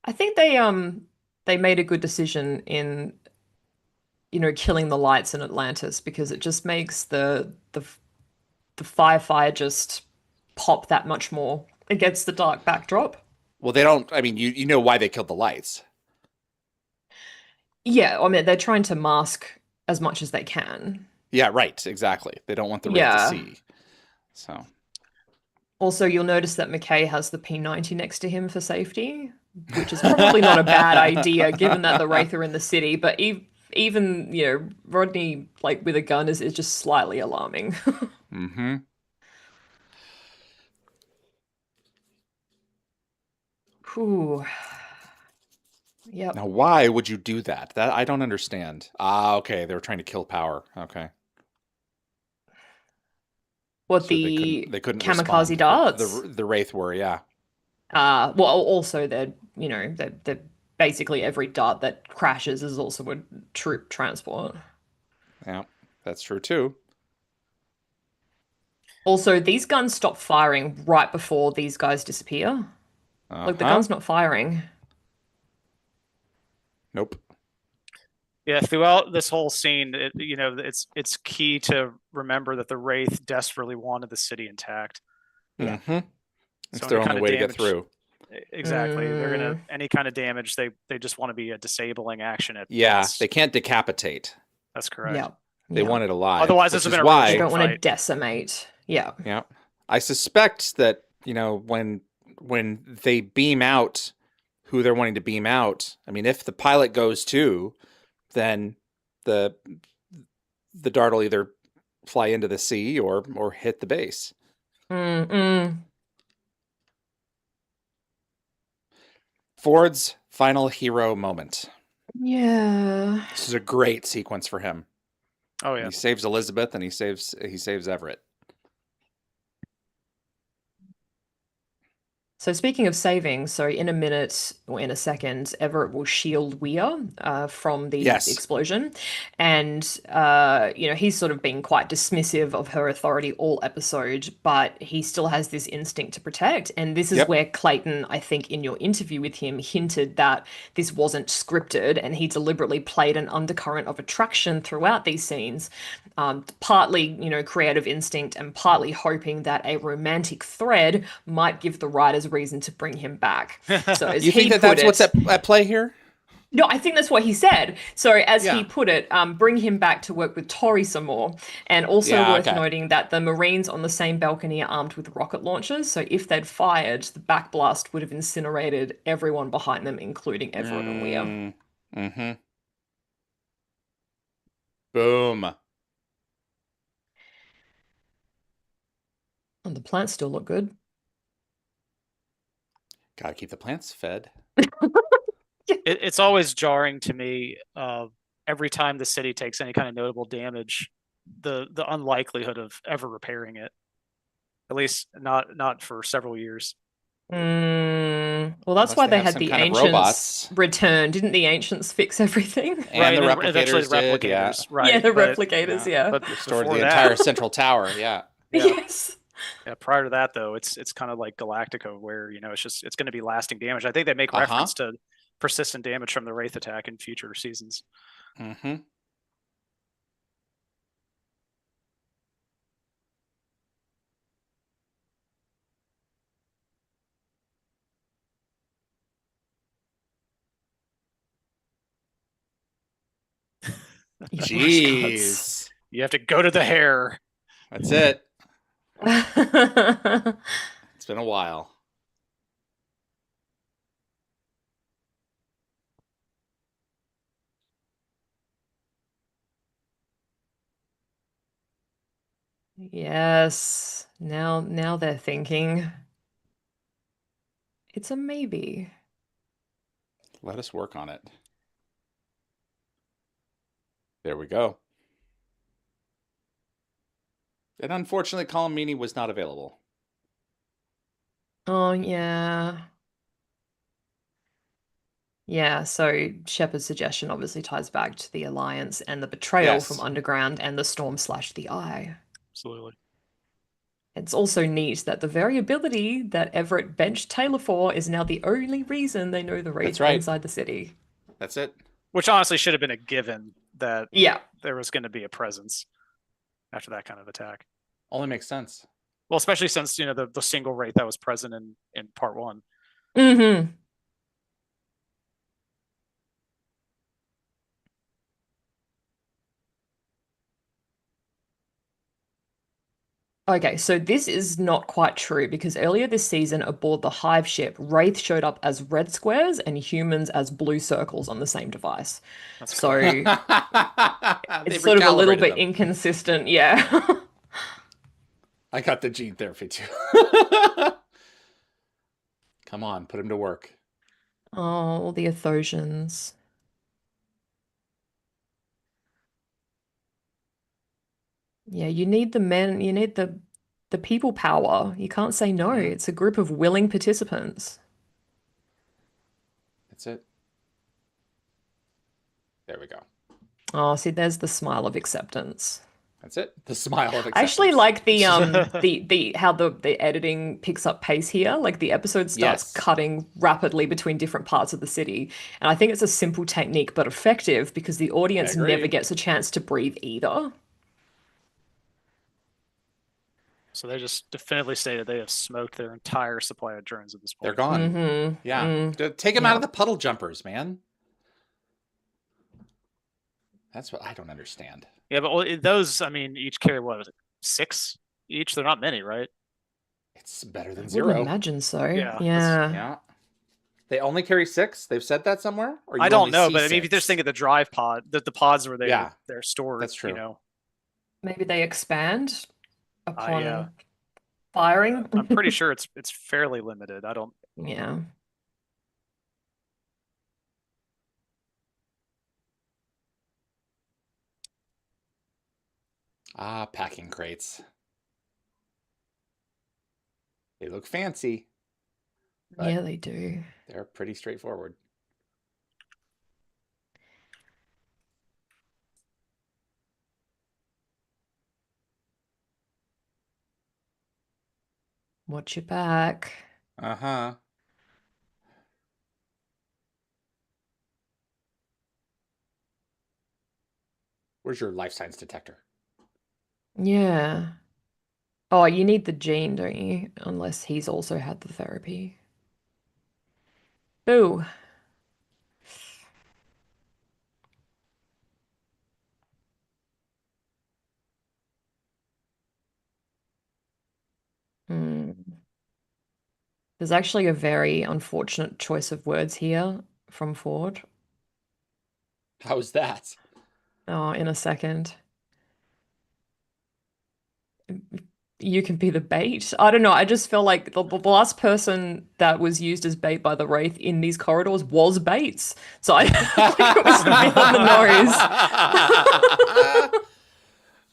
I think they made a good decision in killing the lights in Atlantis because it just makes the firefire just pop that much more against the dark backdrop. Well, they don't. I mean, you know why they killed the lights. Yeah, I mean, they're trying to mask as much as they can. Yeah, right. Exactly. They don't want the Wraith to Yeah. see. So Also, you'll notice that McKay has the P90 next to him for safety, which is probably not a bad idea given that the Wraith are in the city, but even, Rodney, like, with a gun is just slightly alarming. mm-hmm. Ooh. Yep. Now, why would you do that? That I don't understand. Ah, okay. They were trying to kill power. Okay. What So the they couldn't kamikaze respond. darts? The Wraith were, yeah. Well, also they're basically every dart that crashes is also a troop transport. Yeah, that's true too. Also, these guns stop firing right before these guys disappear. Like the Uh-huh. gun's not firing. Nope. Yeah, throughout this whole scene, it's key to remember that the Wraith desperately wanted the city intact. Yeah. Mm-hmm. It's So their any only kind of way to get damage, through. exactly. They're gonna Mm, any kind of damage. They just want to be a disabling action at Yeah, once. they can't decapitate. That's correct. yeah. They Yeah. want it alive. Otherwise, this which has is been a really They why. don't want to fight. decimate. Yeah. Yeah, I suspect that when they beam out who they're wanting to beam out. I mean, if the pilot goes too, then the the dart will either fly into the sea or hit the base. Mm-mm. Ford's final hero moment. Yeah. This is a great sequence for him. Oh yeah. He saves Elizabeth and he saves Everett. So speaking of saving, so in a minute or in a second, Everett will shield Weir from the Yes. explosion, and he's sort of been quite dismissive of her authority all episode, but he still has this instinct to protect, and this is Yep. where Clayton, I think, in your interview with him, hinted that this wasn't scripted, and he deliberately played an undercurrent of attraction throughout these scenes, partly creative instinct and partly hoping that a romantic thread might give the writers reason to bring him back. So as You think he that put that's what's it, at play here? no, I think that's what he said. So as Yeah. he put it, bring him back to work with Tori some more. And also Yeah, worth okay. noting that the Marines on the same balcony are armed with rocket launchers. So if they'd fired, the backblast would have incinerated everyone behind them, including Everett and Weir. Mm-hmm. Boom. And the plants still look good. Gotta keep the plants fed. It's always jarring to me every time the city takes any kind of notable damage, the unlikelihood of ever repairing it. At least not for several years. Well, that's Unless why they they have had some the kind of ancients robots. return. Didn't the ancients fix everything? And the then eventually replicators the did, yeah. replicators, right? Yeah, the but, replicators, yeah. But Restored before the that, entire central tower, yeah. yeah. Yes. Yeah, prior to that though, it's kind of like Galactica, where it's going to be lasting damage. I think they make reference to persistent damage from the Wraith attack in future seasons. Mm-hmm. Jeez. You have to go to the hair. That's it. Flashcards. It's been a while. Yes. Now they're thinking. It's a maybe. Let us work on it. There we go. And unfortunately, Colin Meaney was not available. Oh yeah. Yeah, so Shepard's suggestion obviously ties back to the Alliance and the betrayal Yes. from Underground and the Storm/the Eye. Absolutely. It's also neat that the variability that Everett benched Taylor for is now the only reason they know the Wraith That's right. inside the city. That's it. Which honestly should have been a given that Yeah. there was going to be a presence after that kind of attack. Only makes sense. Well, especially since the single wraith that was present in part 1. Mm-hmm. Okay, so this is not quite true because earlier this season aboard the Hive ship, Wraith showed up as red squares and humans as blue circles on the same device. That's So correct. it's They've sort of a little recalibrated bit them. inconsistent, yeah. I got the gene therapy too. Come on, put him to work. Oh, the Athosians. Yeah, you need the men, you need the people power. You can't say no. Mhm. It's a group of willing participants. That's it. There we go. Oh, see, there's the smile of acceptance. That's it. The smile of acceptance. I actually like the how the editing picks up pace here. Like the episode starts Yes. cutting rapidly between different parts of the city. And I think it's a simple technique but effective because the audience agree. never gets a chance to breathe either. So they just definitively stated they have smoked their entire supply of drones at this They're point. gone. Mm-hmm. Yeah. Take them out of the puddle jumpers, man. That's what I don't understand. Yeah, but those, I mean, each carry what was it, 6 each? They're not many, right? It's better than I wouldn't 0. imagine so. Yeah, Yeah. Yeah. They only carry 6? They've said that somewhere? Or I you don't only know, see but I mean, if you just 6? think of the drive pod, the pods where Yeah, they're stored, that's true. Maybe they expand upon yeah. firing. I'm pretty sure it's fairly limited. I don't. Yeah. Ah, packing crates. They look fancy. But Yeah, they do. they're pretty straightforward. Watch your back. Uh-huh. Where's your life science detector? Yeah. Oh, you need the gene, don't you? Unless he's also had the therapy. Boo. Hmm. There's actually a very unfortunate choice of words here from Ford. How's that? Oh, in a second. You can be the bait. I don't know. I just feel like the last person that was used as bait by the Wraith in these corridors was Bates. So I think it was a bit on the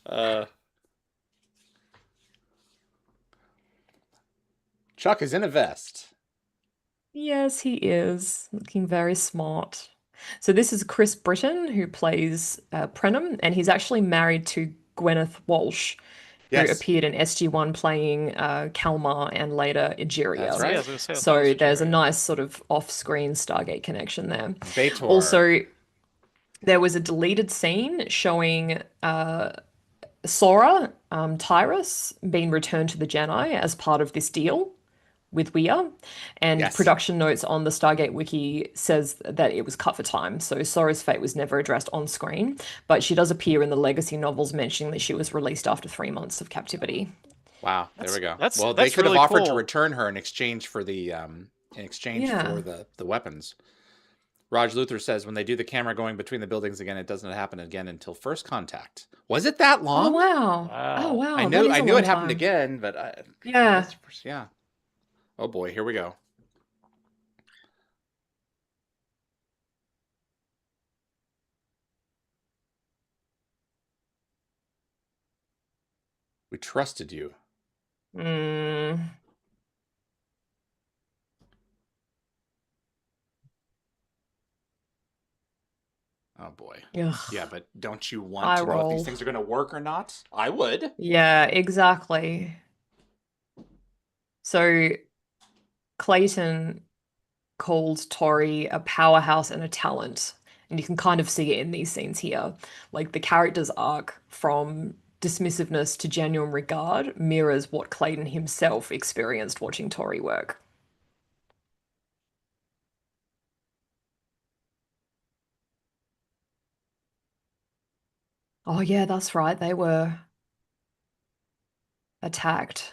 nose. Chuck is in a vest. Yes, he is. Looking very smart. So this is Chris Britton, who plays Brenham, and he's actually married to Gwyneth Walsh, who Yes. appeared in SG-1 playing Kalmar and later Egeria. That's Yeah, I right. was gonna say, I thought it So was there's a Jerry. nice sort of off-screen Stargate connection there. Baitor. Also, there was a deleted scene showing Sora, Tyrus, being returned to the Jedi as part of this deal with Weir, and Yes. production notes on the Stargate wiki says that it was cut for time, so Sora's fate was never addressed on screen, but she does appear in the legacy novels mentioning that she was released after 3 months of captivity. Wow, there we go. That's Well, they could have really offered to cool. return her in exchange for the Yeah. for the weapons. Raj Luther says when they do the camera going between the buildings again, it doesn't happen again until first contact. Was it that Oh long? wow. Wow. Oh wow. I that knew is a it long happened time. again, but Yeah. yeah. Oh boy, here we go. We trusted you. Mm. Oh boy. Ugh. Yeah, but don't you want Eye to know if roll. these things are going to work or not? I would. Yeah, exactly. So Clayton called Tori a powerhouse and a talent. And you can kind of see it in these scenes here. Like the character's arc from dismissiveness to genuine regard mirrors what Clayton himself experienced watching Tori work. Oh, yeah, that's right. They were attacked.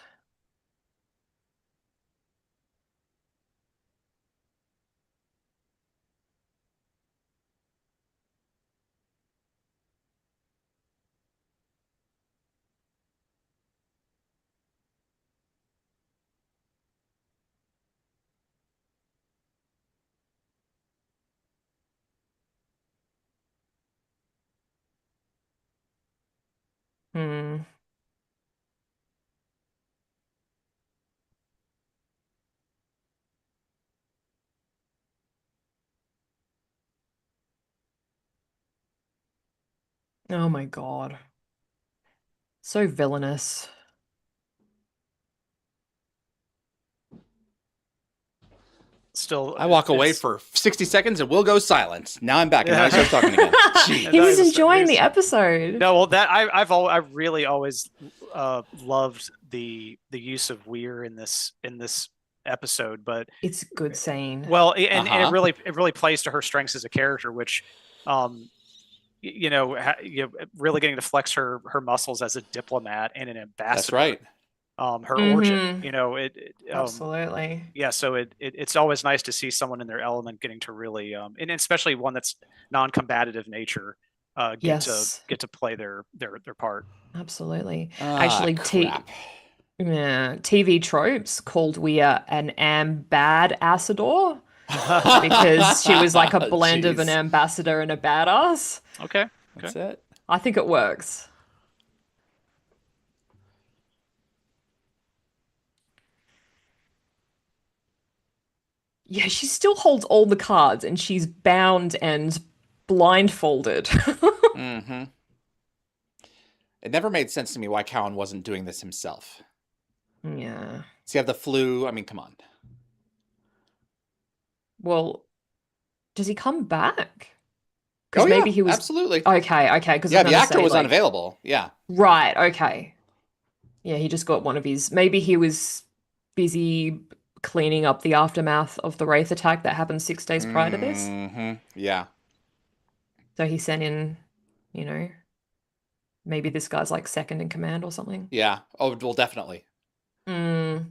Hmm. Oh my God. So villainous. Still, I walk away it's- for 60 seconds and we'll go silent. Now I'm back and now I Yeah. start talking again. Jeez. He No, was it's- enjoying the it's- episode. No, well, that I really always loved the use of Weir in this episode, but It's a good scene. well, and Uh-huh. it really plays to her strengths as a character, which really getting to flex her muscles as a diplomat and an ambassador. That's right. Her origin, Absolutely. yeah. So it's always nice to see someone in their element getting to really, and especially one that's non-combative nature, Yes. get to play their part. Absolutely. Ah, Actually, crap. TV tropes called Weir an ambassador because she was like a blend of an Jeez. ambassador and a badass. Okay. That's it. I think it works. Yeah, she still holds all the cards and she's bound and blindfolded. Mm-hmm. It never made sense to me why Cowan wasn't doing this himself. Yeah. Does he have the flu? I mean, come on. Well, does he come back? Oh, Because yeah, maybe he was absolutely. okay. Because Yeah, the actor was unavailable. Yeah. Right. Okay. Yeah, he just got one of his. Maybe he was busy cleaning up the aftermath of the Wraith attack that happened 6 days prior to this. Mm-hmm. Yeah. So he sent in, you know, maybe this guy's like second in command or something. Yeah. Oh, well, definitely. Mm.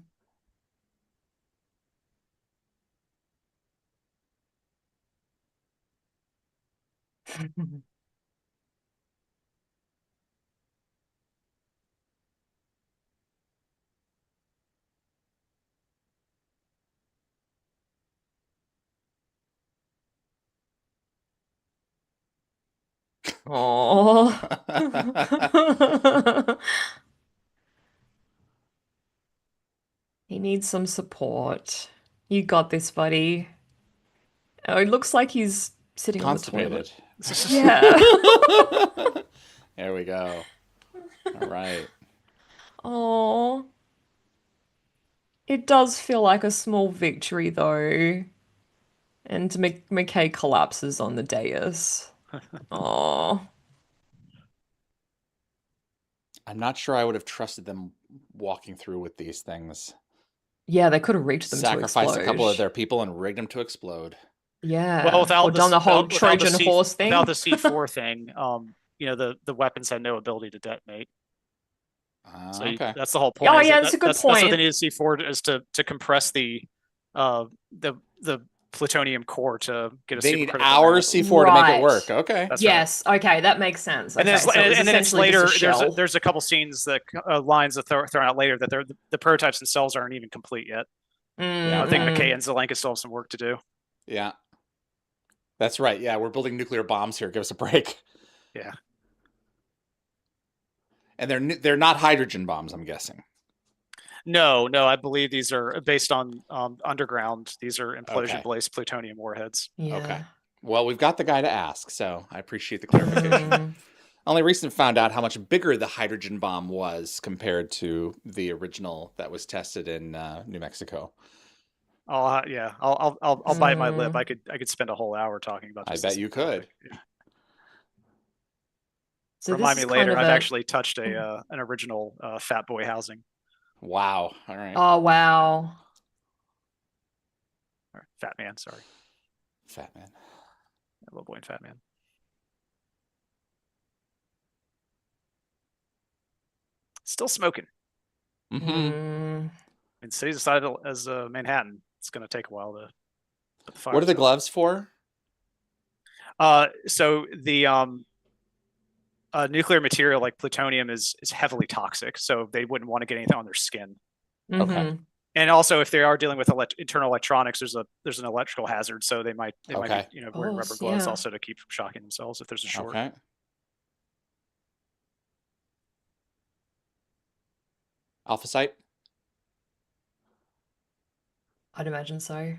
Oh. He needs some support. You got this, buddy. Oh, it looks like he's sitting on the toilet. Constipated. Yeah. There we go. All right. Oh. It does feel like a small victory, though. And McKay collapses on the dais. Oh. I'm not sure I would have trusted them walking through with these things. Yeah, they could have reached them to Sacrificed a couple explode. of their people and rigged them to explode. Yeah. Well, without Or done the whole Trojan horse thing. without the C4 thing, the weapons had no ability to detonate. So Okay. that's the whole point. Oh, is yeah, that- that's a good That's what point. they needed C4 is to compress the plutonium core to get a They need supercritical our level. C4 to make Right. it work. Okay. That's right. Yes, okay, that makes sense. And then, Okay, so it was and then it's essentially just later. a shell. There's a couple scenes that lines that thrown out later that the prototypes themselves aren't even complete yet. Mm, I think mm. McKay and Zelenka still have some work to do. Yeah. That's right. Yeah, we're building nuclear bombs here. Give us a break. Yeah. And they're not hydrogen bombs, I'm guessing. No, I believe these are based on underground. These are implosion Okay. based plutonium warheads. Yeah. Okay. Well, we've got the guy to ask, so I appreciate the clarification. Mm. Only recently found out how much bigger the hydrogen bomb was compared to the original that was tested in New Mexico. I'll bite my lip. Mm. I could spend a whole hour talking about I just bet this you topic. could. Yeah. So this Remind is me kind later. of I've a actually touched an original Fat Boy housing. Wow. All right. oh wow. Or Fat Man, sorry. Fat Man. Little Boy and Fat Man. Still smoking. Mm-hmm. Mm. In cities the size as Manhattan, it's going to take a while to put the fire. What are the gloves for? So the nuclear material like plutonium is heavily toxic, so they wouldn't want to get anything on their skin. Okay. And also, if they are dealing with internal electronics, there's an electrical hazard, so they might be wearing rubber gloves also to keep from shocking themselves if there's a short. Okay. Alpha site? I'd imagine so.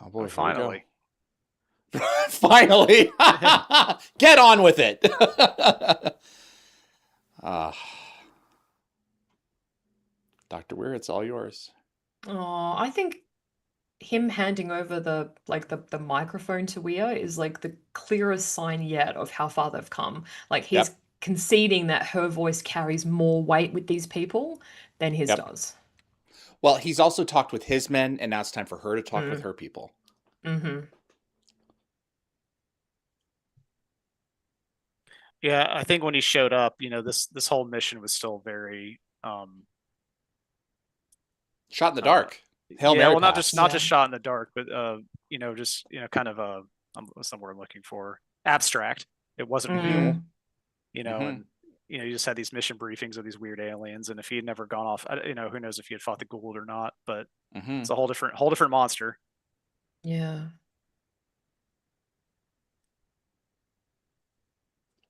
Oh boy, finally. Finally. Get on with it. Dr. Weir, it's all yours. Oh, I think him handing over the microphone to Weir is like the clearest sign yet of how far they've come. Like he's conceding that her voice carries more weight with these people than his does. Well, he's also talked with his men, and now it's time for her to talk with her people. Mm-hmm. Yeah, I think when he showed up, this whole mission was still very shot in the dark. Hail Mary well, not just shot in the dark, but just kind of what's the word I'm looking for? Abstract. It wasn't real, and you just had these mission briefings of these weird aliens, and if he had never gone off, who knows if he had fought the Gould or not, but it's a whole different monster. Yeah.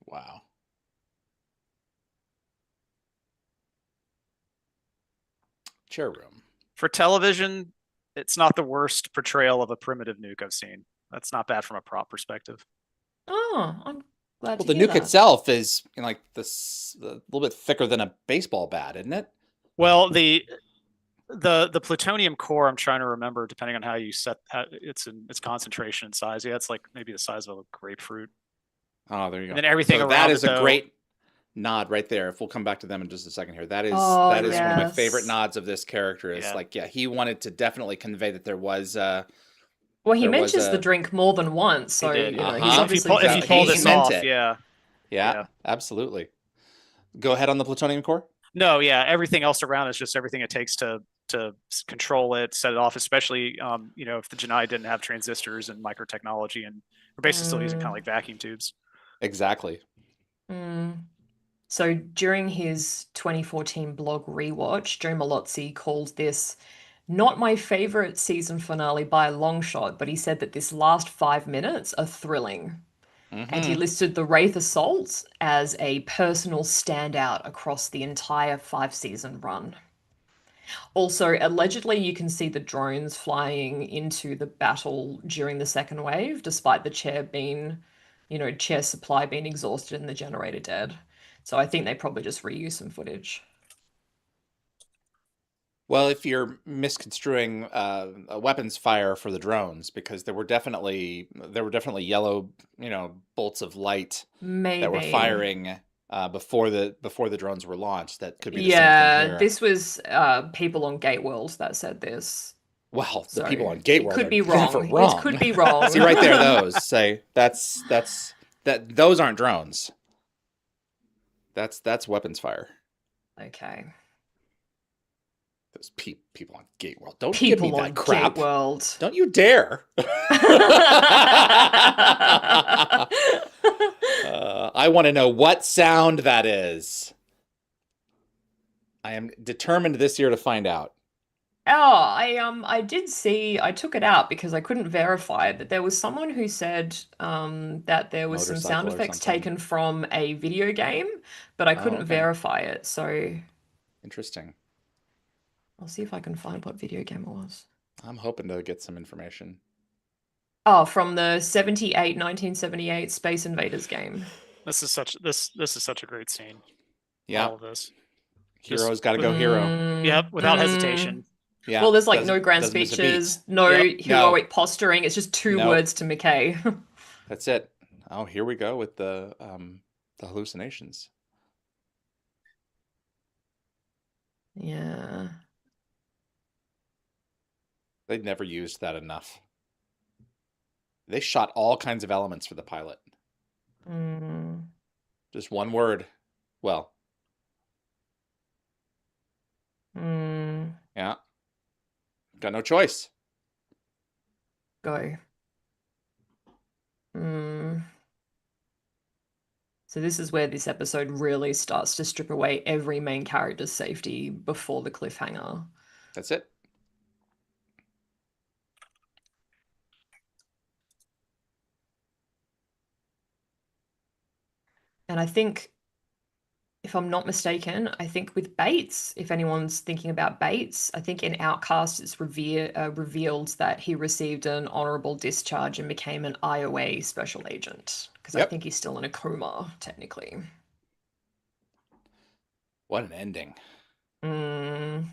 Wow. Chair room. For television, it's not the worst portrayal of a primitive nuke I've seen. That's not bad from a prop perspective. Oh, I'm glad to hear hear the nuke that. itself is like this a little bit thicker than a baseball bat, isn't it? Well, the plutonium core, I'm trying to remember, depending on how you set its concentration and size. Yeah, it's like maybe the size of a grapefruit. Oh, there you go. And then everything around that is a great nod right there. If we'll come back to them in just a second here. That is one of my favorite nods of this character. Is he wanted to definitely convey that there was well, he mentions the drink more than once, so he's obviously if he pulled this off, yeah, absolutely. Go ahead on the plutonium core. No, everything else around is just everything it takes to control it, set it off, especially if the Janai didn't have transistors and microtechnology, and we're basically still using kind of like vacuum tubes. Exactly. So during his 2014 blog Rewatch, Joe Malozzi called this not my favorite season finale by a long shot, but he said that this last 5 minutes are thrilling. And he listed the Wraith assaults as a personal standout across the entire 5-season run. Also, allegedly, you can see the drones flying into the battle during the second wave, despite the chair supply being exhausted and the generator dead. So I think they probably just reuse some footage. Well, if you're misconstruing a weapons fire for the drones, because there were definitely yellow, bolts of light that were firing before the drones were launched. That could be the same thing here. This was people on Gate World that said this. Well, the people on Gate World could be wrong. wrong. It could be wrong. See right there, those say those aren't drones. That's weapons fire. Okay. Those people on Gate World. Don't give me that crap. Gate World. Don't you dare. I want to know what sound that is. I am determined this year to find out. Oh, I did see, I took it out because I couldn't verify it, but there was someone who said that there was some sound effects taken from a video game, but I couldn't verify it, so... Interesting. I'll see if I can find what video game it was. I'm hoping to get some information. Oh, from the 1978 Space Invaders game. This is such a great scene. Yeah. All of this. Hero's got to go hero. Yep, without hesitation. Yeah. Well, there's like no Doesn't grand doesn't miss a beat. speeches, no Yep. No. heroic posturing. It's just two Nope. words to McKay. That's it. Oh, here we go with the hallucinations. Yeah. They'd never used that enough. They shot all kinds of elements for the pilot. Mm. Just one word. Well. Mm. Yeah. Got no choice. Go. Mm. So this is where this episode really starts to strip away every main character's safety before the cliffhanger. That's it. And I think, if I'm not mistaken, I think with Bates, if anyone's thinking about Bates, I think in Outcast it's revealed that he received an honorable discharge and became an IOA special agent. Because I Yep. think he's still in a coma, technically. What an ending. Mm.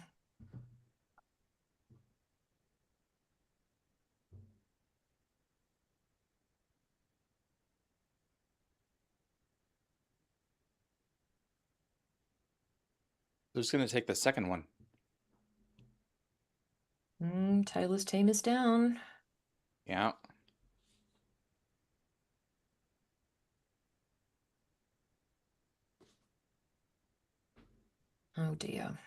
Who's going to take the second one? Taylor's team is down. Yeah. Oh dear.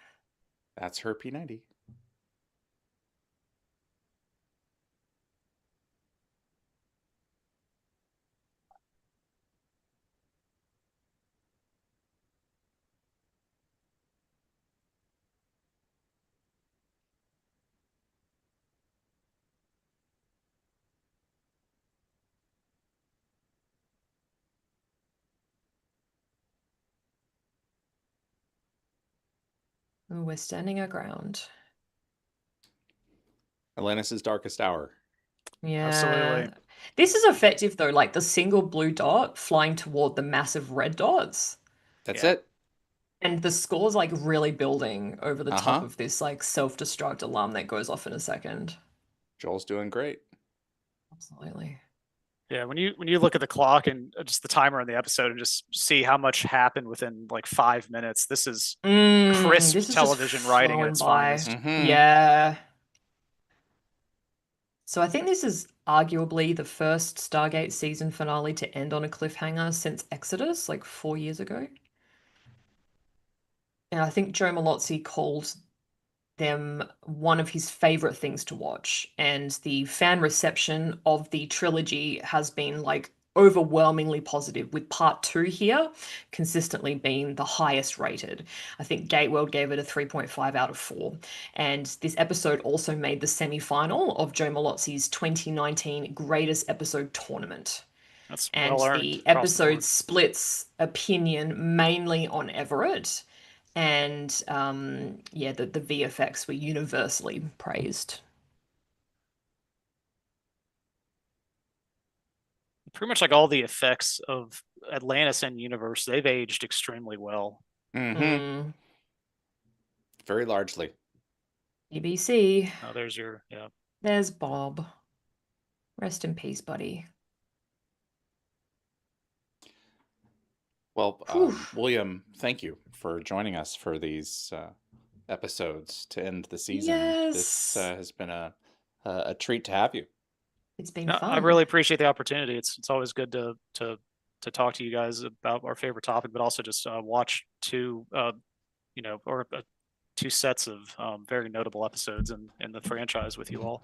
That's her P90. Oh, we're standing our ground. Atlantis' darkest hour. Yeah. Absolutely. This is effective though, like the single blue dot flying toward the massive red dots. That's Yeah. it. And the score's like really building over the top Uh-huh. of this like self-destruct alarm that goes off in a second. Joel's doing great. Absolutely. Yeah, when you look at the clock and just the timer on the episode and just see how much happened within like 5 minutes, this is crisp This is television just writing at flowing its by. finest. Mhm. Yeah. So I think this is arguably the first Stargate season finale to end on a cliffhanger since Exodus, like 4 years ago. And I think Joe Malozzi called them one of his favorite things to watch. And the fan reception of the trilogy has been like overwhelmingly positive, with part two here consistently being the highest rated. I think Gateworld gave it a 3.5 out of 4. And this episode also made the semi-final of Joe Malozzi's 2019 Greatest Episode Tournament. That's And well earned the across the board. episode splits opinion mainly on Everett. And yeah, the VFX were universally praised. Pretty much like all the effects of Atlantis and Universe, they've aged extremely well. Mm-hmm. Very largely. BBC. Oh, there's your, yeah. There's Bob. Rest in peace, buddy. Well, Whew. William, thank you for joining us for these episodes to end the season. Yes. This has been a treat to have you. It's been No, fun. I really appreciate the opportunity. It's always good to talk to you guys about our favorite topic, but also just watch two sets of very notable episodes in the franchise with you all.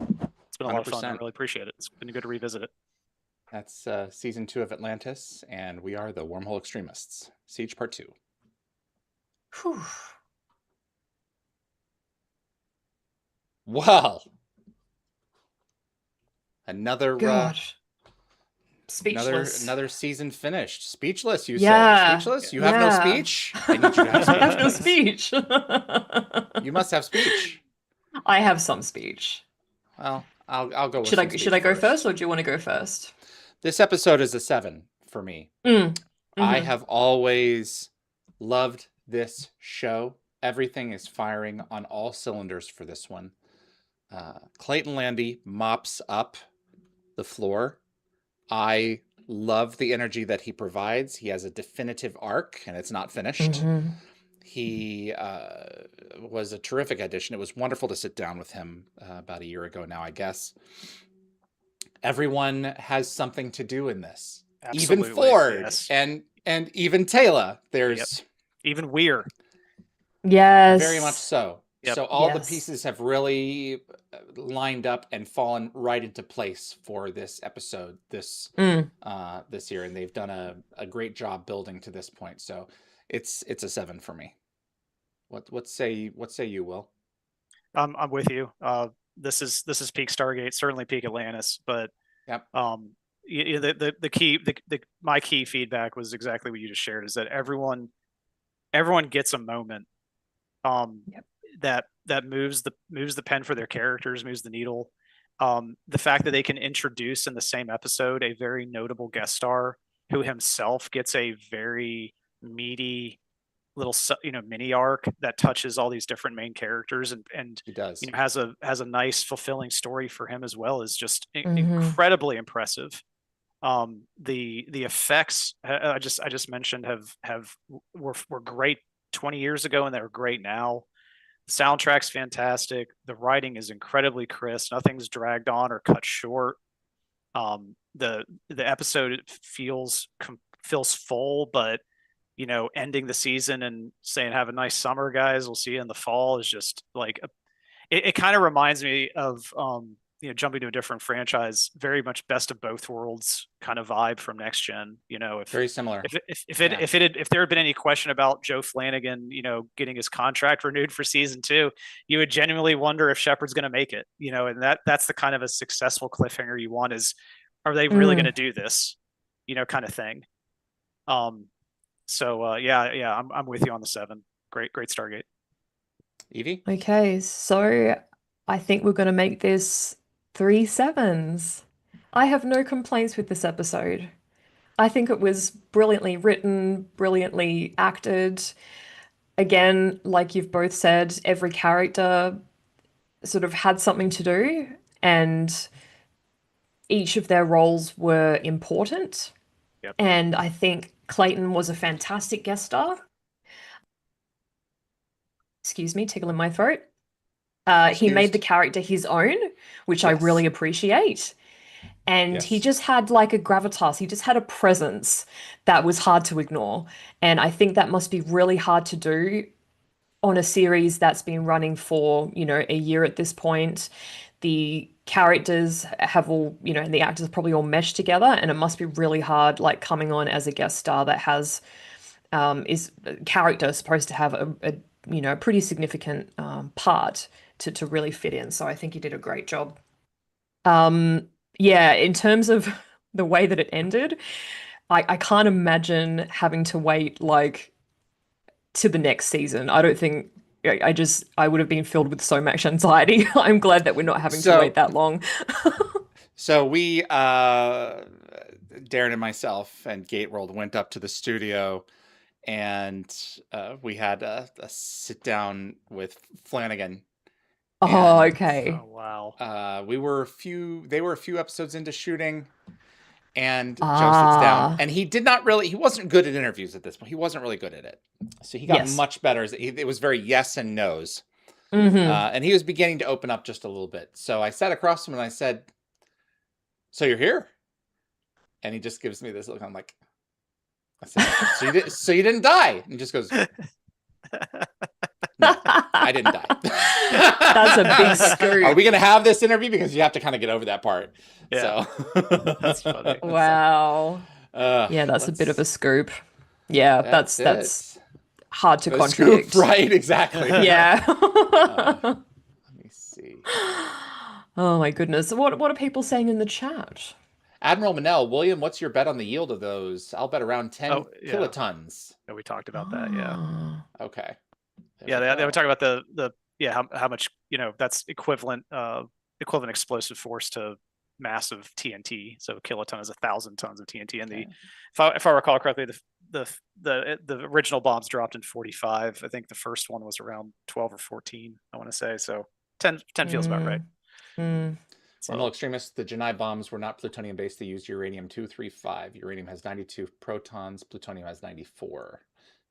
It's been a lot of fun. I 100%. really appreciate it. It's been good to revisit it. That's season 2 of Atlantis, and we are the Wormhole Extremists. Siege Part 2. Whew. Wow. Another God. Speechless. another season finished. Speechless, you Yeah. say. Speechless? You have no Yeah. speech? I need you to have I have no speech. speech. You must have speech. I have some speech. Well, I'll go with Should some I speech should I go first, or do you want to go first? This episode is a 7 for me. I have always loved this show. Everything is firing on all cylinders for this one. Clayton Landy mops up the floor. I love the energy that he provides. He has a definitive arc, and it's not finished. He was a terrific addition. It was wonderful to sit down with him about a year ago now, I guess. Everyone has something to do in this. Absolutely, even Ford, yes. and even Taylor. There's even Weir. Yes. Very much so. Yep. So all the pieces have really lined up and fallen right into place for this episode, this year, and they've done a great job building to this point. So it's a 7 for me. What say you, Will? I'm with you. This is peak Stargate, certainly peak Atlantis, but yep. My key feedback was exactly what you just shared, is that everyone gets a moment that moves the pen for their characters, moves the needle. The fact that they can introduce in the same episode a very notable guest star who himself gets a very meaty little mini arc that touches all these different main characters, and he does, has a nice fulfilling story for him as well, is just incredibly impressive. The effects I just mentioned were great 20 years ago, and they're great now. The soundtrack's fantastic. The writing is incredibly crisp. Nothing's dragged on or cut short. The episode feels full, but ending the season and saying, have a nice summer, guys, we'll see you in the fall, is just like it kind of reminds me of jumping to a different franchise, very much best of both worlds kind of vibe from Next Gen. Very similar. If there had been any question about Joe Flanagan, getting his contract renewed for season 2, you would genuinely wonder if Shepard's going to make it. And that's the kind of a successful cliffhanger you want, is, are they really going to do this? Kind of thing. So I'm with you on the 7. Great Stargate. Yvie? Okay, so I think we're going to make this 3 7s. I have no complaints with this episode. I think it was brilliantly written, brilliantly acted. Again, like you've both said, every character sort of had something to do, and each of their roles were important. Yep. And I think Clayton was a fantastic guest star. Excuse me, tickle in my throat. He made the character his own, which I really appreciate. And he just had like a gravitas. He just had a presence that was hard to ignore. And I think that must be really hard to do on a series that's been running for, a year at this point. The characters have all, and the actors probably all meshed together, and it must be really hard, like coming on as a guest star that has, is character supposed to have a pretty significant part to really fit in. So I think he did a great job. In terms of the way that it ended, I can't imagine having to wait like to the next season. I don't think I would have been filled with so much anxiety. I'm glad that we're not having to wait that long. So we, Darren and myself and Gateworld, went up to the studio, and we had a sit down with Flanagan. Oh, okay. Oh, wow. They were a few episodes into shooting, and Joe sits down, and he wasn't good at interviews at this point. He wasn't really good at it. So he got much better. It was very yes and no's. And he was beginning to open up just a little bit. So I sat across from him and I said, "So you're here?" And he just gives me this look. I'm like, I said, so you didn't die? And he just goes, "No, I didn't die." That's a big scoop. Are we going to have this interview? Because you have to kind of get over that part. Yeah. So that's funny. Wow. That's a bit of a scoop. Yeah, that's hard to contradict. Scoop, right? Exactly. Yeah. Let me see. Oh my goodness. What are people saying in the chat? Admiral Manel, William, what's your bet on the yield of those? I'll bet around 10 kilotons. Yeah, we talked about that. Yeah. Okay. They were talking about the how much, that's equivalent explosive force to massive TNT. So a kiloton is 1,000 tons of TNT. And if I recall correctly, the original bombs dropped in 45. I think the first one was around 12 or 14, I want to say. So 10 feels about right. Mm. Wormhole Extremists, the Janai bombs were not plutonium-based. They used uranium-235. Uranium has 92 protons. Plutonium has 94.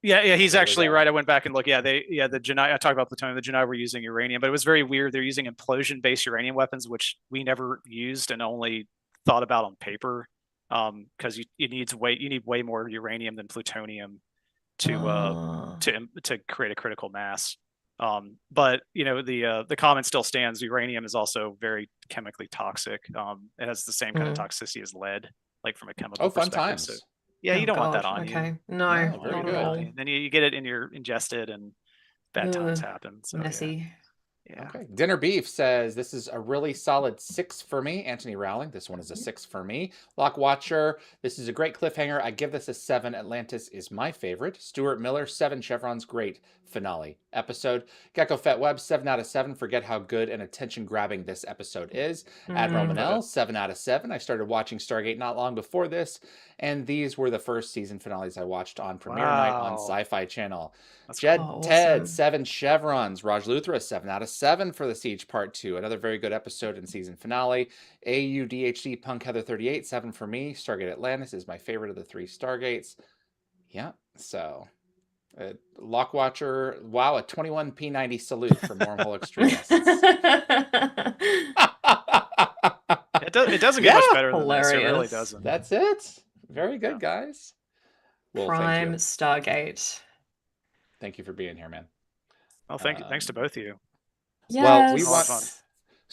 Yeah, he's actually right. I went back and looked. Yeah, the Janai. I talked about plutonium. The Janai were using uranium, but it was very weird. They're using implosion-based uranium weapons, which we never used and only thought about on paper, because you need way more uranium than plutonium to create a critical mass. But the comment still stands. Uranium is also very chemically toxic. It has the same kind of toxicity as lead, like from a chemical perspective. Fun times. So, yeah, you don't want that on you. Okay, no, very not good. at all. And then you get it and you're ingested, and bad times happen. So messy. Yeah. Okay. Dinner Beef says, this is a really solid 6 for me. Anthony Rowling, this one is a 6 for me. Lock Watcher, this is a great cliffhanger. I give this a 7. Atlantis is my favorite. Stuart Miller, 7 chevrons. Great finale episode. Gecko Fat Web, 7 out of 7. Forget how good and attention-grabbing this episode is. Admiral Manel, 7 out of 7. I started watching Stargate not long before this, and these were the first season finales I watched on premiere night on Sci-Fi Channel. Ted, awesome. 7 chevrons. Raj Luthra, 7 out of 7 for the Siege Part 2. Another very good episode and season finale. AUDHD Punk Heather 38, 7 for me. Stargate Atlantis is my favorite of the 3 Stargates. Yeah, so Lock Watcher, wow, a 21 P90 salute from Wormhole Extremists. It doesn't get much better than this. It really doesn't. That's it. Very good, guys. Well, Prime Stargate. Thank you for being here, man. Well, thanks to both of you. Yes.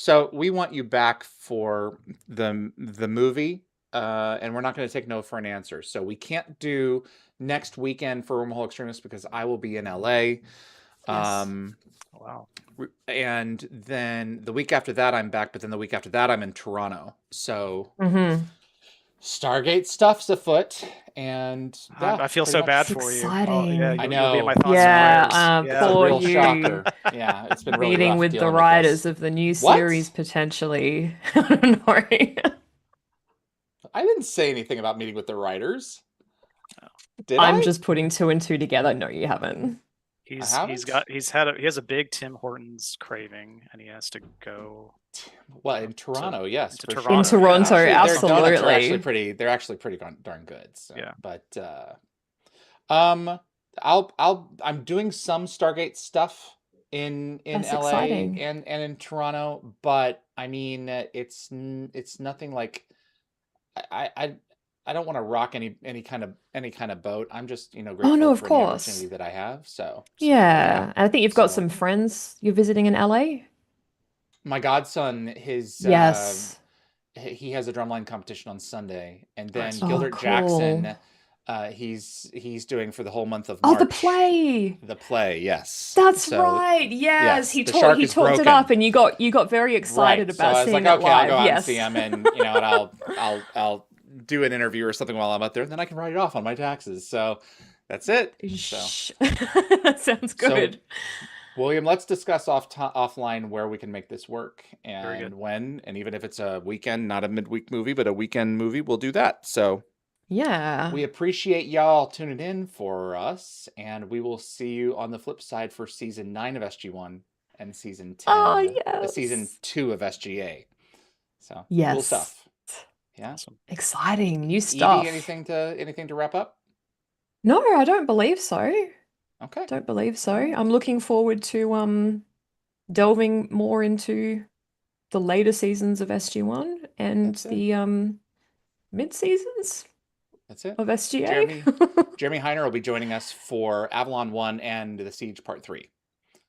Well, we want you back for the movie, and we're not going to take no for an answer. So we can't do next weekend for Wormhole Extremists because I will be in LA. Wow. And then the week after that I'm back, but then the week after that I'm in Toronto. So Stargate stuff's afoot, and I feel so bad for you. I know. Be my thoughts poor real you. Shocker. Yeah, it's been really meeting with the writers of the new series potentially. I don't know. I didn't say anything about meeting with the writers. Did I'm just putting 2 and 2 together. No, you haven't. He has a big Tim Hortons craving, and he has to go. Well, in Toronto, yes, in Toronto, absolutely. They're actually pretty darn good. So. Yeah, but I'm doing some Stargate stuff in LA exciting. and in Toronto, but I mean it's nothing like I don't want to rock any kind of boat. I'm just grateful for the opportunity that I have. So yeah, and I think you've got some friends you're visiting in LA. My godson, he has a drumline competition on Sunday, and then Gildert Jackson, he's doing for the whole month of March. Oh, the play, yes. That's right. Yes, he talked it up, and you got very excited about seeing it live. I'll go out and see him, and and I'll do an interview or something while I'm out there, and then I can write it off on my taxes. So that's it. So. That sounds good. So, William, let's discuss offline where we can make this work and when, and even if it's a weekend, not a midweek movie, but a weekend movie, we'll do that. So yeah, we appreciate y'all tuning in for us, and we will see you on the flip side for season 9 of SG-1 and season 10, season 2 of SGA. So cool stuff. Yeah, exciting new stuff. Yvie, anything to wrap up? No, I don't believe so. Okay. Don't believe so. I'm looking forward to delving more into the later seasons of SG-1 and the mid-seasons of SGA. Jeremy Heiner will be joining us for Avalon 1 and the Siege Part 3.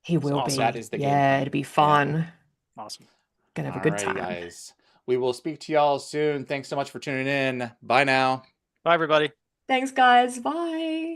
He will be. That is the game. Yeah, it'll be fun. Yeah. Awesome. Gonna have a good time. Guys. We will speak to y'all soon. Thanks so much for tuning in. Bye now. Bye, everybody. Thanks, guys. Bye.